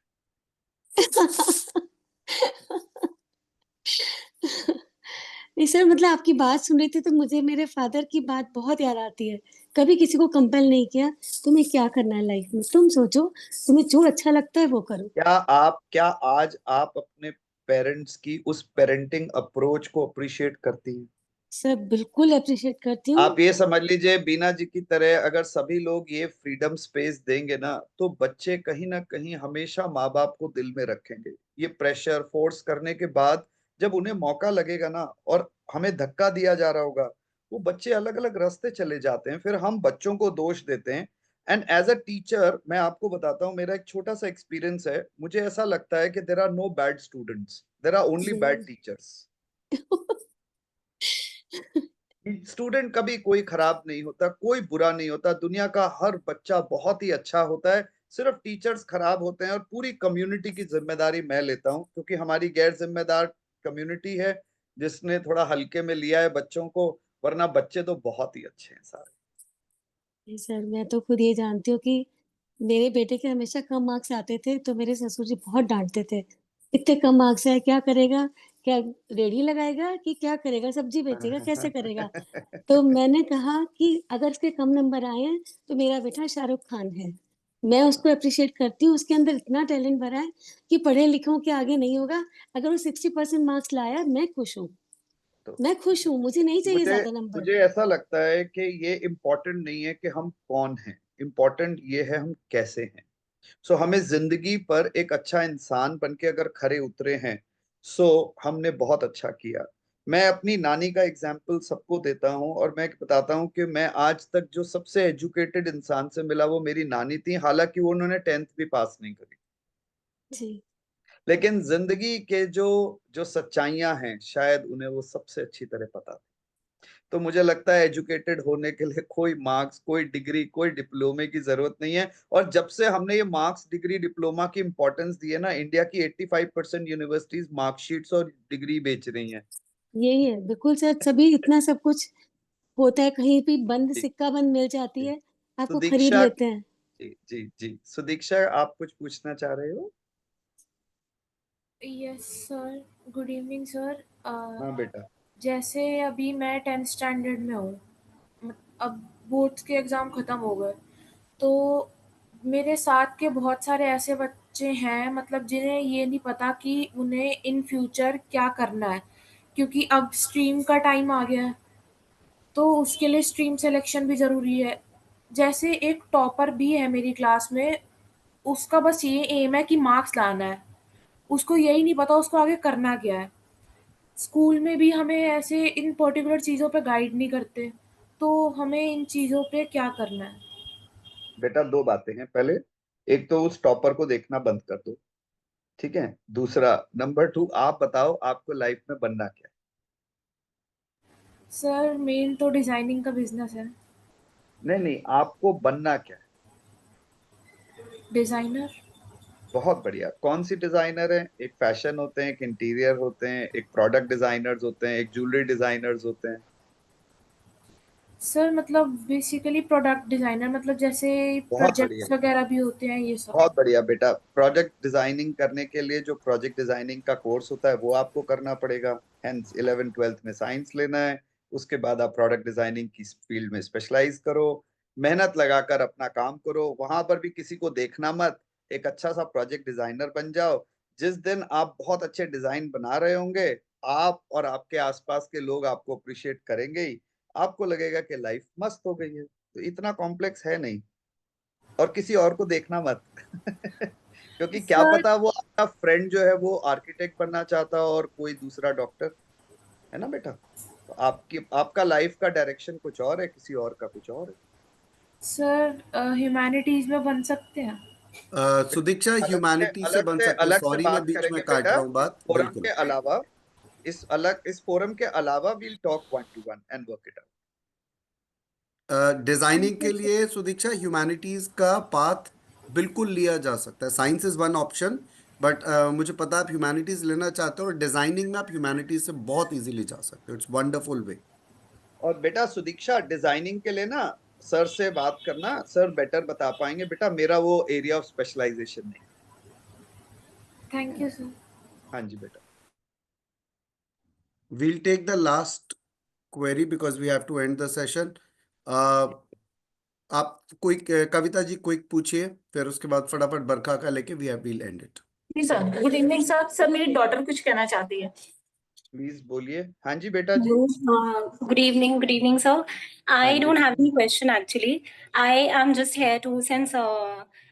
नहीं सर, मतलब आपकी बात सुन रही थी तो मुझे मेरे फादर की बात बहुत याद आती है। कभी किसी को कंपेल नहीं किया, तुम्हें क्या करना है लाइफ में, तुम सोचो, तुम्हें जो अच्छा लगता है वो करो।
क्या आज आप अपने पेरेंट्स की उस पेरेंटिंग अप्रोच को अप्रिशिएट करती हैं?
सर, बिल्कुल एप्रिशिएट करती हूँ।
आप ये समझ लीजिए, बीना जी की तरह अगर सभी लोग ये फ्रीडम स्पेस देंगे ना, तो बच्चे कहीं ना कहीं हमेशा माँ बाप को दिल में रखेंगे। ये प्रेशर फोर्स करने के बाद जब उन्हें मौका लगेगा ना, और हमें धक्का दिया जा रहा होगा, वो बच्चे अलग अलग रास्ते चले जाते हैं, फिर हम बच्चों को दोष देते हैं। एंड एज अ टीचर मैं आपको बताता हूँ, मेरा एक छोटा सा एक्सपीरियंस है। मुझे ऐसा लगता है कि there are no bad students, there are only
जी।
Bad teachers. स्टूडेंट कभी कोई खराब नहीं होता, कोई बुरा नहीं होता, दुनिया का हर बच्चा बहुत ही अच्छा होता है, सिर्फ टीचर्स खराब होते हैं। और पूरी कम्युनिटी की जिम्मेदारी मैं लेता हूँ, क्योंकि हमारी गैर जिम्मेदार कम्युनिटी है जिसने थोड़ा हल्के में लिया है बच्चों को, वरना बच्चे तो बहुत ही अच्छे हैं सारे।
जी सर, मैं तो खुद ये जानती हूँ कि मेरे बेटे के हमेशा कम मार्क्स आते थे, तो मेरे ससुर जी बहुत डाँटते थे, "इतने कम मार्क्स आए, क्या करेगा? क्या रेहड़ी लगाएगा कि क्या करेगा? सब्जी बेचेगा, कैसे करेगा?" तो मैंने कहा कि अगर इसके कम नंबर आए हैं, तो मेरा बेटा शाहरुख खान है। मैं उसको एप्रिशिएट करती हूँ, उसके अंदर इतना टैलेंट भरा है कि पढ़े-लिखों के आगे नहीं होगा। अगर वो 60% मार्क्स लाया, मैं खुश हूँ।
तो
मैं खुश हूँ, मुझे नहीं चाहिए
मुझे
ज़्यादा नंबर।
मुझे ऐसा लगता है कि ये इम्पोर्टेंट नहीं है कि हम कौन हैं, इम्पोर्टेंट ये है हम कैसे हैं। सो हमें जिंदगी पर एक अच्छा इंसान बन के अगर खरे उतरे हैं, सो हमने बहुत अच्छा किया। मैं अपनी नानी का एग्जाम्पल सबको देता हूँ, और मैं बताता हूँ कि मैं आज तक जो सबसे एजुकेटेड इंसान से मिला वो मेरी नानी थी, हालांकि वो उन्होंने 10th भी पास नहीं करी।
जी।
लेकिन जिंदगी के जो जो सच्चाइयां हैं शायद उन्हें वो सबसे अच्छी तरह पता थी। तो मुझे लगता है एजुकेटेड होने के लिए कोई मार्क्स, कोई डिग्री, कोई डिप्लोमे की जरूरत नहीं है। और जब से हमने ये मार्क्स, डिग्री, डिप्लोमा की इंपॉर्टेंस दी है ना, इंडिया की 85% यूनिवर्सिटीज मार्कशीट्स और डिग्री बेच रही हैं।
यही है, बिल्कुल सर, सभी इतना सब कुछ होता है, कहीं भी बंद
जी,
सिक्का बंद मिल जाती
जी।
है, आपको खरीद
सुदीक्षा,
लेते हैं।
जी जी जी, सुदीक्षा आप कुछ पूछना चाह रहे हो?
Yes sir, good evening sir.
हाँ बेटा।
जैसे अभी मैं 10th स्टैंडर्ड में हूँ, अब बोर्ड्स के एग्ज़ाम ख़त्म हो गए, तो मेरे साथ के बहुत सारे ऐसे बच्चे हैं मतलब जिन्हें ये नहीं पता कि उन्हें इन फ्यूचर क्या करना है, क्योंकि अब स्ट्रीम का टाइम आ गया है, तो उसके लिए स्ट्रीम सिलेक्शन भी ज़रूरी है। जैसे एक टॉपर भी है मेरी क्लास में, उसका बस ये एम है कि मार्क्स लाना है, उसको यही नहीं पता उसको आगे करना क्या है। स्कूल में भी हमें ऐसे इन पर्टिकुलर चीज़ों पे गाइड नहीं करते, तो हमें इन चीज़ों पे क्या करना है?
बेटा दो बातें हैं, पहले एक तो उस टॉपर को देखना बंद कर दो, ठीक है। दूसरा, नंबर 2, आप बताओ आपको लाइफ में बनना क्या है?
सर मेन तो डिज़ाइनिंग का बिजनेस है।
नहीं नहीं, आपको बनना क्या है?
डिज़ाइनर।
बहुत बढ़िया। कौन सी डिजाइनर है? एक फैशन होते हैं, एक इंटीरियर होते हैं, एक प्रोडक्ट डिजाइनर्स होते हैं, एक ज्वेलरी डिजाइनर्स होते हैं।
सर मतलब बेसिकली प्रोडक्ट डिज़ाइनर, मतलब जैसे
बहुत बढ़िया,
प्रोजेक्ट्स वगैरह भी होते हैं ये सब।
बहुत बढ़िया बेटा। प्रोजेक्ट डिजाइनिंग करने के लिए जो प्रोजेक्ट डिजाइनिंग का कोर्स होता है वो आपको करना पड़ेगा। हेंस 11th 12th में साइंस लेना है, उसके बाद आप प्रोडक्ट डिजाइनिंग की फील्ड में स्पेशलाइज करो, मेहनत लगाकर अपना काम करो, वहां पर भी किसी को देखना मत, एक अच्छा सा प्रोजेक्ट डिजाइनर बन जाओ। जिस दिन आप बहुत अच्छे डिजाइन बना रहे होंगे, आप और आपके आसपास के लोग आपको अप्रिशिएट करेंगे ही, आपको लगेगा कि लाइफ मस्त हो गई है। तो इतना कॉम्प्लेक्स है नहीं, और किसी और को देखना मत क्योंकि क्या
सर
पता वो आपका फ्रेंड जो है वो आर्किटेक्ट बनना चाहता हो और कोई दूसरा डॉक्टर, है ना बेटा। तो आपका लाइफ का डायरेक्शन कुछ और है, किसी और का कुछ और है।
सर ह्यूमैनिटीज़ में बन सकते हैं।
सुदीक्षा ह्यूमैनिटी से बन सकते हो,
अलग से
सॉरी मैं
बात
बीच में
करेंगे
काट
बेटा,
रहा हूँ
इस
बात,
फोरम
बिल्कुल।
के अलावा, इस फोरम के अलावा we'll talk 1 to 1 and work it
designing के लिए सुदीक्षा ह्यूमैनिटीज का पाथ बिल्कुल लिया जा सकता है। Science is one option, but मुझे पता है आप ह्यूमैनिटीज लेना चाहते हो, और डिजाइनिंग में आप ह्यूमैनिटीज से बहुत इजीली जा सकते हो। इट्स वंडरफुल वे।
और बेटा सुदीक्षा, डिजाइनिंग के लिए ना सर से बात करना, सर बेटर बता पाएंगे बेटा, मेरा वो एरिया ऑफ स्पेशलाइजेशन नहीं।
Thank you sir.
हाँ जी बेटा।
We'll take the last query because we have to end the session. आप कोई कविता जी क्विक पूछिए, फिर उसके बाद फटाफट बरखा का लेके we'll end it.
जी sir, good evening sir. Sir मेरी डॉटर कुछ कहना चाहती है।
प्लीज बोलिए। हाँ जी बेटा जी।
Good evening, sir.
हाँ
I
जी।
don't have any question actually. I am just here to since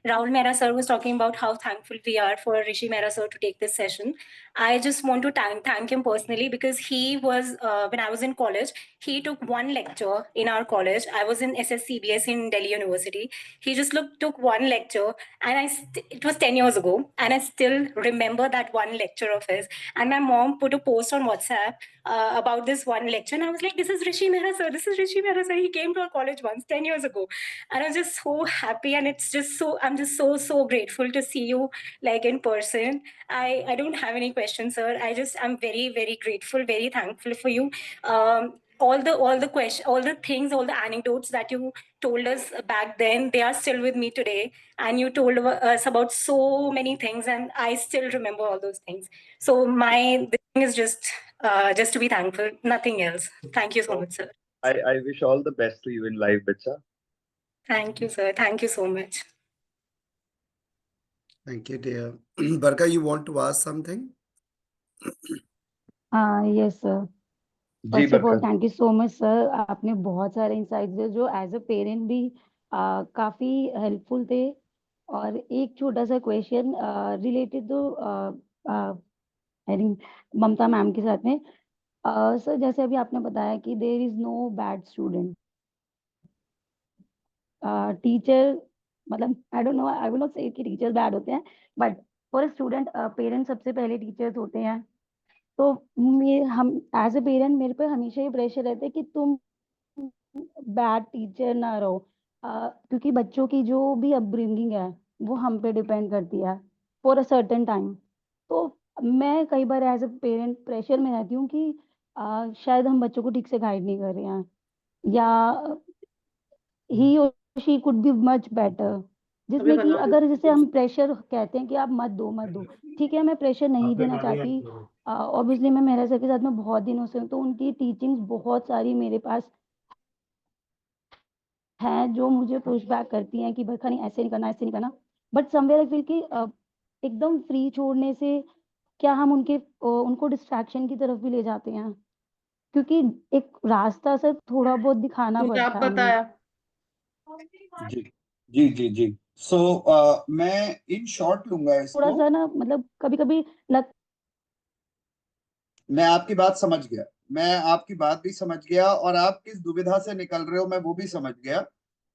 Rahul Mehra sir was talking about how thankful we are for Rishi Mehra sir to take this session. I just want to thank him personally because he was, when I was in college, he took one lecture in our college. I was in SSCBS in Delhi University. He just took one lecture, and it was 10 years ago, and I still remember that one lecture of his. And my mom put a post on WhatsApp about this one lecture, and I was like, this is Rishi Mehra sir, this is Rishi Mehra sir. He came to our college once 10 years ago. And I was just so happy, and it's just so, I'm just so grateful to see you like in person. I don't have any questions, sir. I'm very grateful, very thankful for you. All the questions, all the things, all the anecdotes that you told us back then, they are still with me today. And you told us about so many things, and I still remember all those things. So the thing is just to be thankful, nothing else. Thank you so much, sir.
I wish all the best to you in life, Bacha.
Thank you, sir. Thank you so much.
Thank you, dear. Barka, you want to ask something?
Yes sir,
जी
first of all
बरकत।
Thank you so much sir. आपने बहुत सारे insights दिए जो as a parent भी काफी helpful थे। और एक छोटा सा question related to I think Mamata ma'am के साथ में। सर जैसे अभी आपने बताया कि there is no bad student, teacher मतलब I don't know, I will not say कि टीचर्स बैड होते हैं, but for a student parents सबसे पहले टीचर्स होते हैं। तो हम एज अ पेरेंट मेरे पे हमेशा ये प्रेशर रहता है कि तुम बैड टीचर ना रहो, क्योंकि बच्चों की जो भी अपब्रिंगिंग है वो हम पे डिपेंड करती है फॉर अ सर्टेन टाइम। तो मैं कई बार एज अ पेरेंट प्रेशर में रहती हूँ कि शायद हम बच्चों को ठीक से गाइड नहीं कर रहे हैं, या ही और she could be much better, जिसमें कि अगर जैसे हम प्रेशर कहते हैं कि आप मत दो, ठीक है मैं प्रेशर नहीं देना चाहती। ऑब्वियसली मैं मेहरा सर के साथ में बहुत दिनों से हूँ, तो उनकी टीचिंग्स बहुत सारी मेरे पास हैं जो मुझे पुश बैक करती हैं कि बरखा नहीं ऐसे नहीं करना, ऐसे नहीं करना। बट समवेयर आई फील कि एकदम फ्री छोड़ने से क्या हम उनको डिस्ट्रैक्शन की तरफ भी ले जाते हैं, क्योंकि एक रास्ता सर थोड़ा बहुत दिखाना
मुझे आप
पड़ता है हमें।
बताया।
जी। सो मैं इन शॉर्ट लूंगा
थोड़ा
इसको।
सा ना मतलब कभी कभी लग
मैं आपकी बात समझ गया, मैं आपकी बात भी समझ गया, और आप किस दुविधा से निकल रहे हो मैं वो भी समझ गया।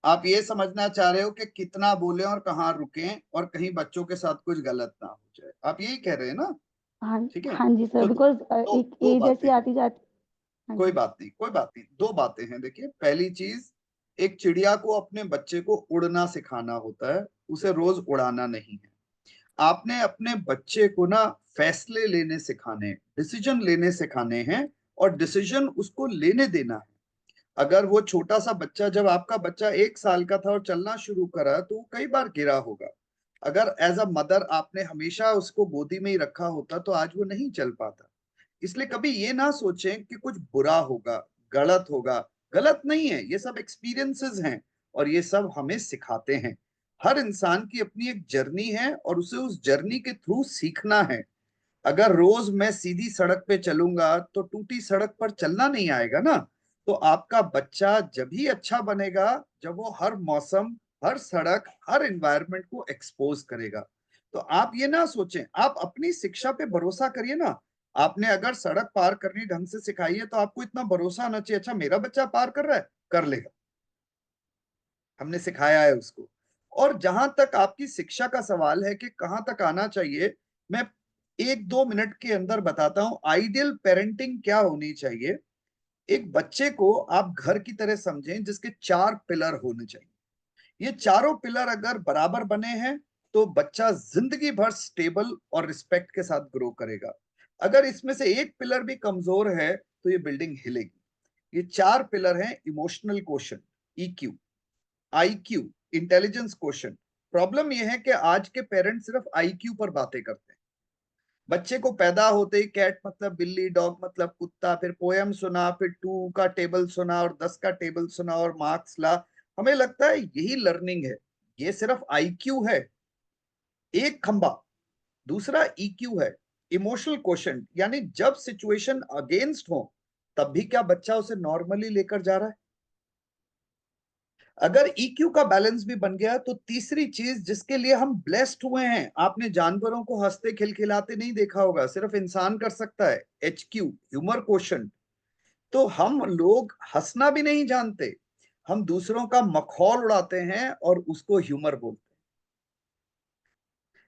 आप ये समझना चाह रहे हो कि कितना बोले और कहाँ रुकें और कहीं बच्चों के साथ कुछ गलत ना हो जाए, आप यही कह रहे हैं ना?
हाँ
ठीक है,
हाँ जी सर,
तो
बिकॉज
दो
एक
दो
एज
बातें
ऐसी
हैं।
आती जाती। हाँ
कोई
जी
बात नहीं, दो बातें हैं। देखिए, पहली चीज, एक चिड़िया को अपने बच्चे को उड़ना सिखाना होता है, उसे रोज उड़ाना नहीं है। आपने अपने बच्चे को ना फैसले लेने सिखाने, डिसीजन लेने सिखाने हैं, और डिसीजन उसको लेने देना है। अगर वो छोटा सा बच्चा, जब आपका बच्चा 1 साल का था और चलना शुरू करा, तो वो कई बार गिरा होगा। अगर एज अ मदर आपने हमेशा उसको गोदी में ही रखा होता तो आज वो नहीं चल पाता। इसलिए कभी ये ना सोचें कि कुछ बुरा होगा, गलत होगा। गलत नहीं है, ये सब एक्सपीरियंसेस हैं और ये सब हमें सिखाते हैं। हर इंसान की अपनी एक जर्नी है और उसे उस जर्नी के थ्रू सीखना है। अगर रोज मैं सीधी सड़क पे चलूंगा तो टूटी सड़क पर चलना नहीं आएगा ना। तो आपका बच्चा जब ही अच्छा बनेगा जब वो हर मौसम, हर सड़क, हर एनवायरनमेंट को एक्सपोज करेगा। तो आप ये ना सोचें, आप अपनी शिक्षा पे भरोसा करिए ना। आपने अगर सड़क पार करनी ढंग से सिखाई है तो आपको इतना भरोसा आना चाहिए, अच्छा मेरा बच्चा पार कर रहा है, कर लेगा, हमने सिखाया है उसको। और जहां तक आपकी शिक्षा का सवाल है कि कहां तक आना चाहिए, मैं 1-2 मिनट के अंदर बताता हूं आइडियल पेरेंटिंग क्या होनी चाहिए। एक बच्चे को आप घर की तरह समझें जिसके 4 पिलर होने चाहिए। ये चारों पिलर अगर बराबर बने हैं तो बच्चा जिंदगी भर स्टेबल और रिस्पेक्ट के साथ ग्रो करेगा। अगर इसमें से एक पिलर भी कमजोर है तो ये बिल्डिंग हिलेगी। ये 4 पिलर हैं: emotional quotient, EQ, IQ, intelligence quotient. Problem ये है कि आज के पेरेंट्स सिर्फ आईक्यू पर बातें करते हैं। बच्चे को पैदा होते ही कैट मतलब बिल्ली, डॉग मतलब कुत्ता, फिर पोयम सुना, फिर 2 का टेबल सुना और 10 का टेबल सुना और मार्क्स ला। हमें लगता है यही लर्निंग है। ये सिर्फ आईक्यू है, एक खंबा। दूसरा ईक्यू है, इमोशनल क्वोशंट, यानी जब सिचुएशन अगेंस्ट हो तब भी क्या बच्चा उसे नॉर्मली लेकर जा रहा है? अगर EQ का बैलेंस भी बन गया तो तीसरी चीज जिसके लिए हम ब्लेस्ड हुए हैं, आपने जानवरों को हंसते खिलखिलाते नहीं देखा होगा, सिर्फ इंसान कर सकता है, HQ, ह्यूमर क्वोशंट। तो हम लोग हंसना भी नहीं जानते, हम दूसरों का मखौल उड़ाते हैं और उसको ह्यूमर बोलते हैं।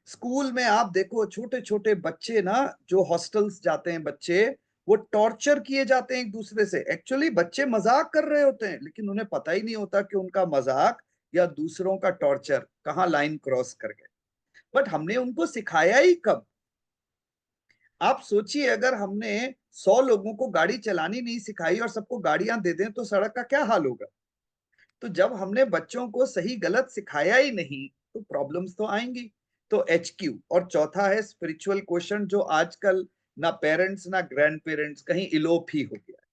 स्कूल में आप देखो छोटे छोटे बच्चे ना, जो हॉस्टल्स जाते हैं बच्चे, वो टॉर्चर किए जाते हैं एक दूसरे से। एक्चुअली बच्चे मजाक कर रहे होते हैं, लेकिन उन्हें पता ही नहीं होता कि उनका मजाक या दूसरों का टॉर्चर कहाँ लाइन क्रॉस कर गए। बट हमने उनको सिखाया ही कब? आप सोचिए, अगर हमने 100 लोगों को गाड़ी चलानी नहीं सिखाई और सबको गाड़ियां दे दें तो सड़क का क्या हाल होगा? तो जब हमने बच्चों को सही गलत सिखाया ही नहीं तो प्रॉब्लम्स तो आएंगी। तो HQ। और चौथा है स्पिरिचुअल क्वेश्चन, जो आजकल ना पेरेंट्स ना ग्रैंड पेरेंट्स, कहीं इलोप ही हो गया।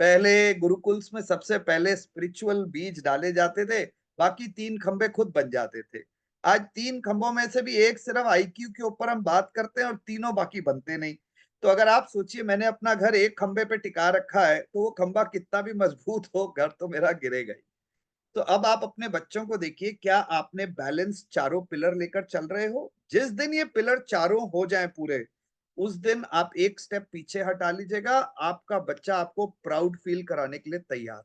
पहले गुरुकुल्स में सबसे पहले स्पिरिचुअल बीज डाले जाते थे, बाकी 3 खंबे खुद बन जाते थे। आज 3 खंभों में से भी एक सिर्फ IQ के ऊपर हम बात करते हैं और तीनों बाकी बनते नहीं। तो अगर आप सोचिए, मैंने अपना घर एक खंबे पे टिका रखा है, तो वो खंबा कितना भी मजबूत हो, घर तो मेरा गिरेगा ही। तो अब आप अपने बच्चों को देखिए, क्या आपने बैलेंस चारों पिलर लेकर चल रहे हो? जिस दिन ये पिलर चारों हो जाएं पूरे, उस दिन आप एक स्टेप पीछे हटा लीजिएगा, आपका बच्चा आपको प्राउड फील कराने के लिए तैयार है।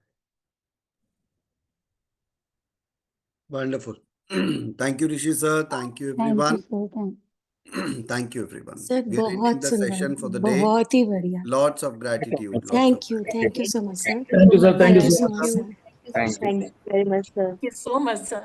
Wonderful. Thank you, Rishi sir. Thank you,
thank you
everyone.
Sir,
Thank you, everyone.
Sir
We are ending
बहुत
the
सुंदर,
session for the day.
बहुत ही बढ़िया।
Lots of gratitude. Lots of
thank
gratitude.
You so much sir.
Thank you, sir. Thank
thank
you
you
so
so
much,
much
sir.
Sir.
Thank you.
Thank you very much, sir.
Thank you so much, sir.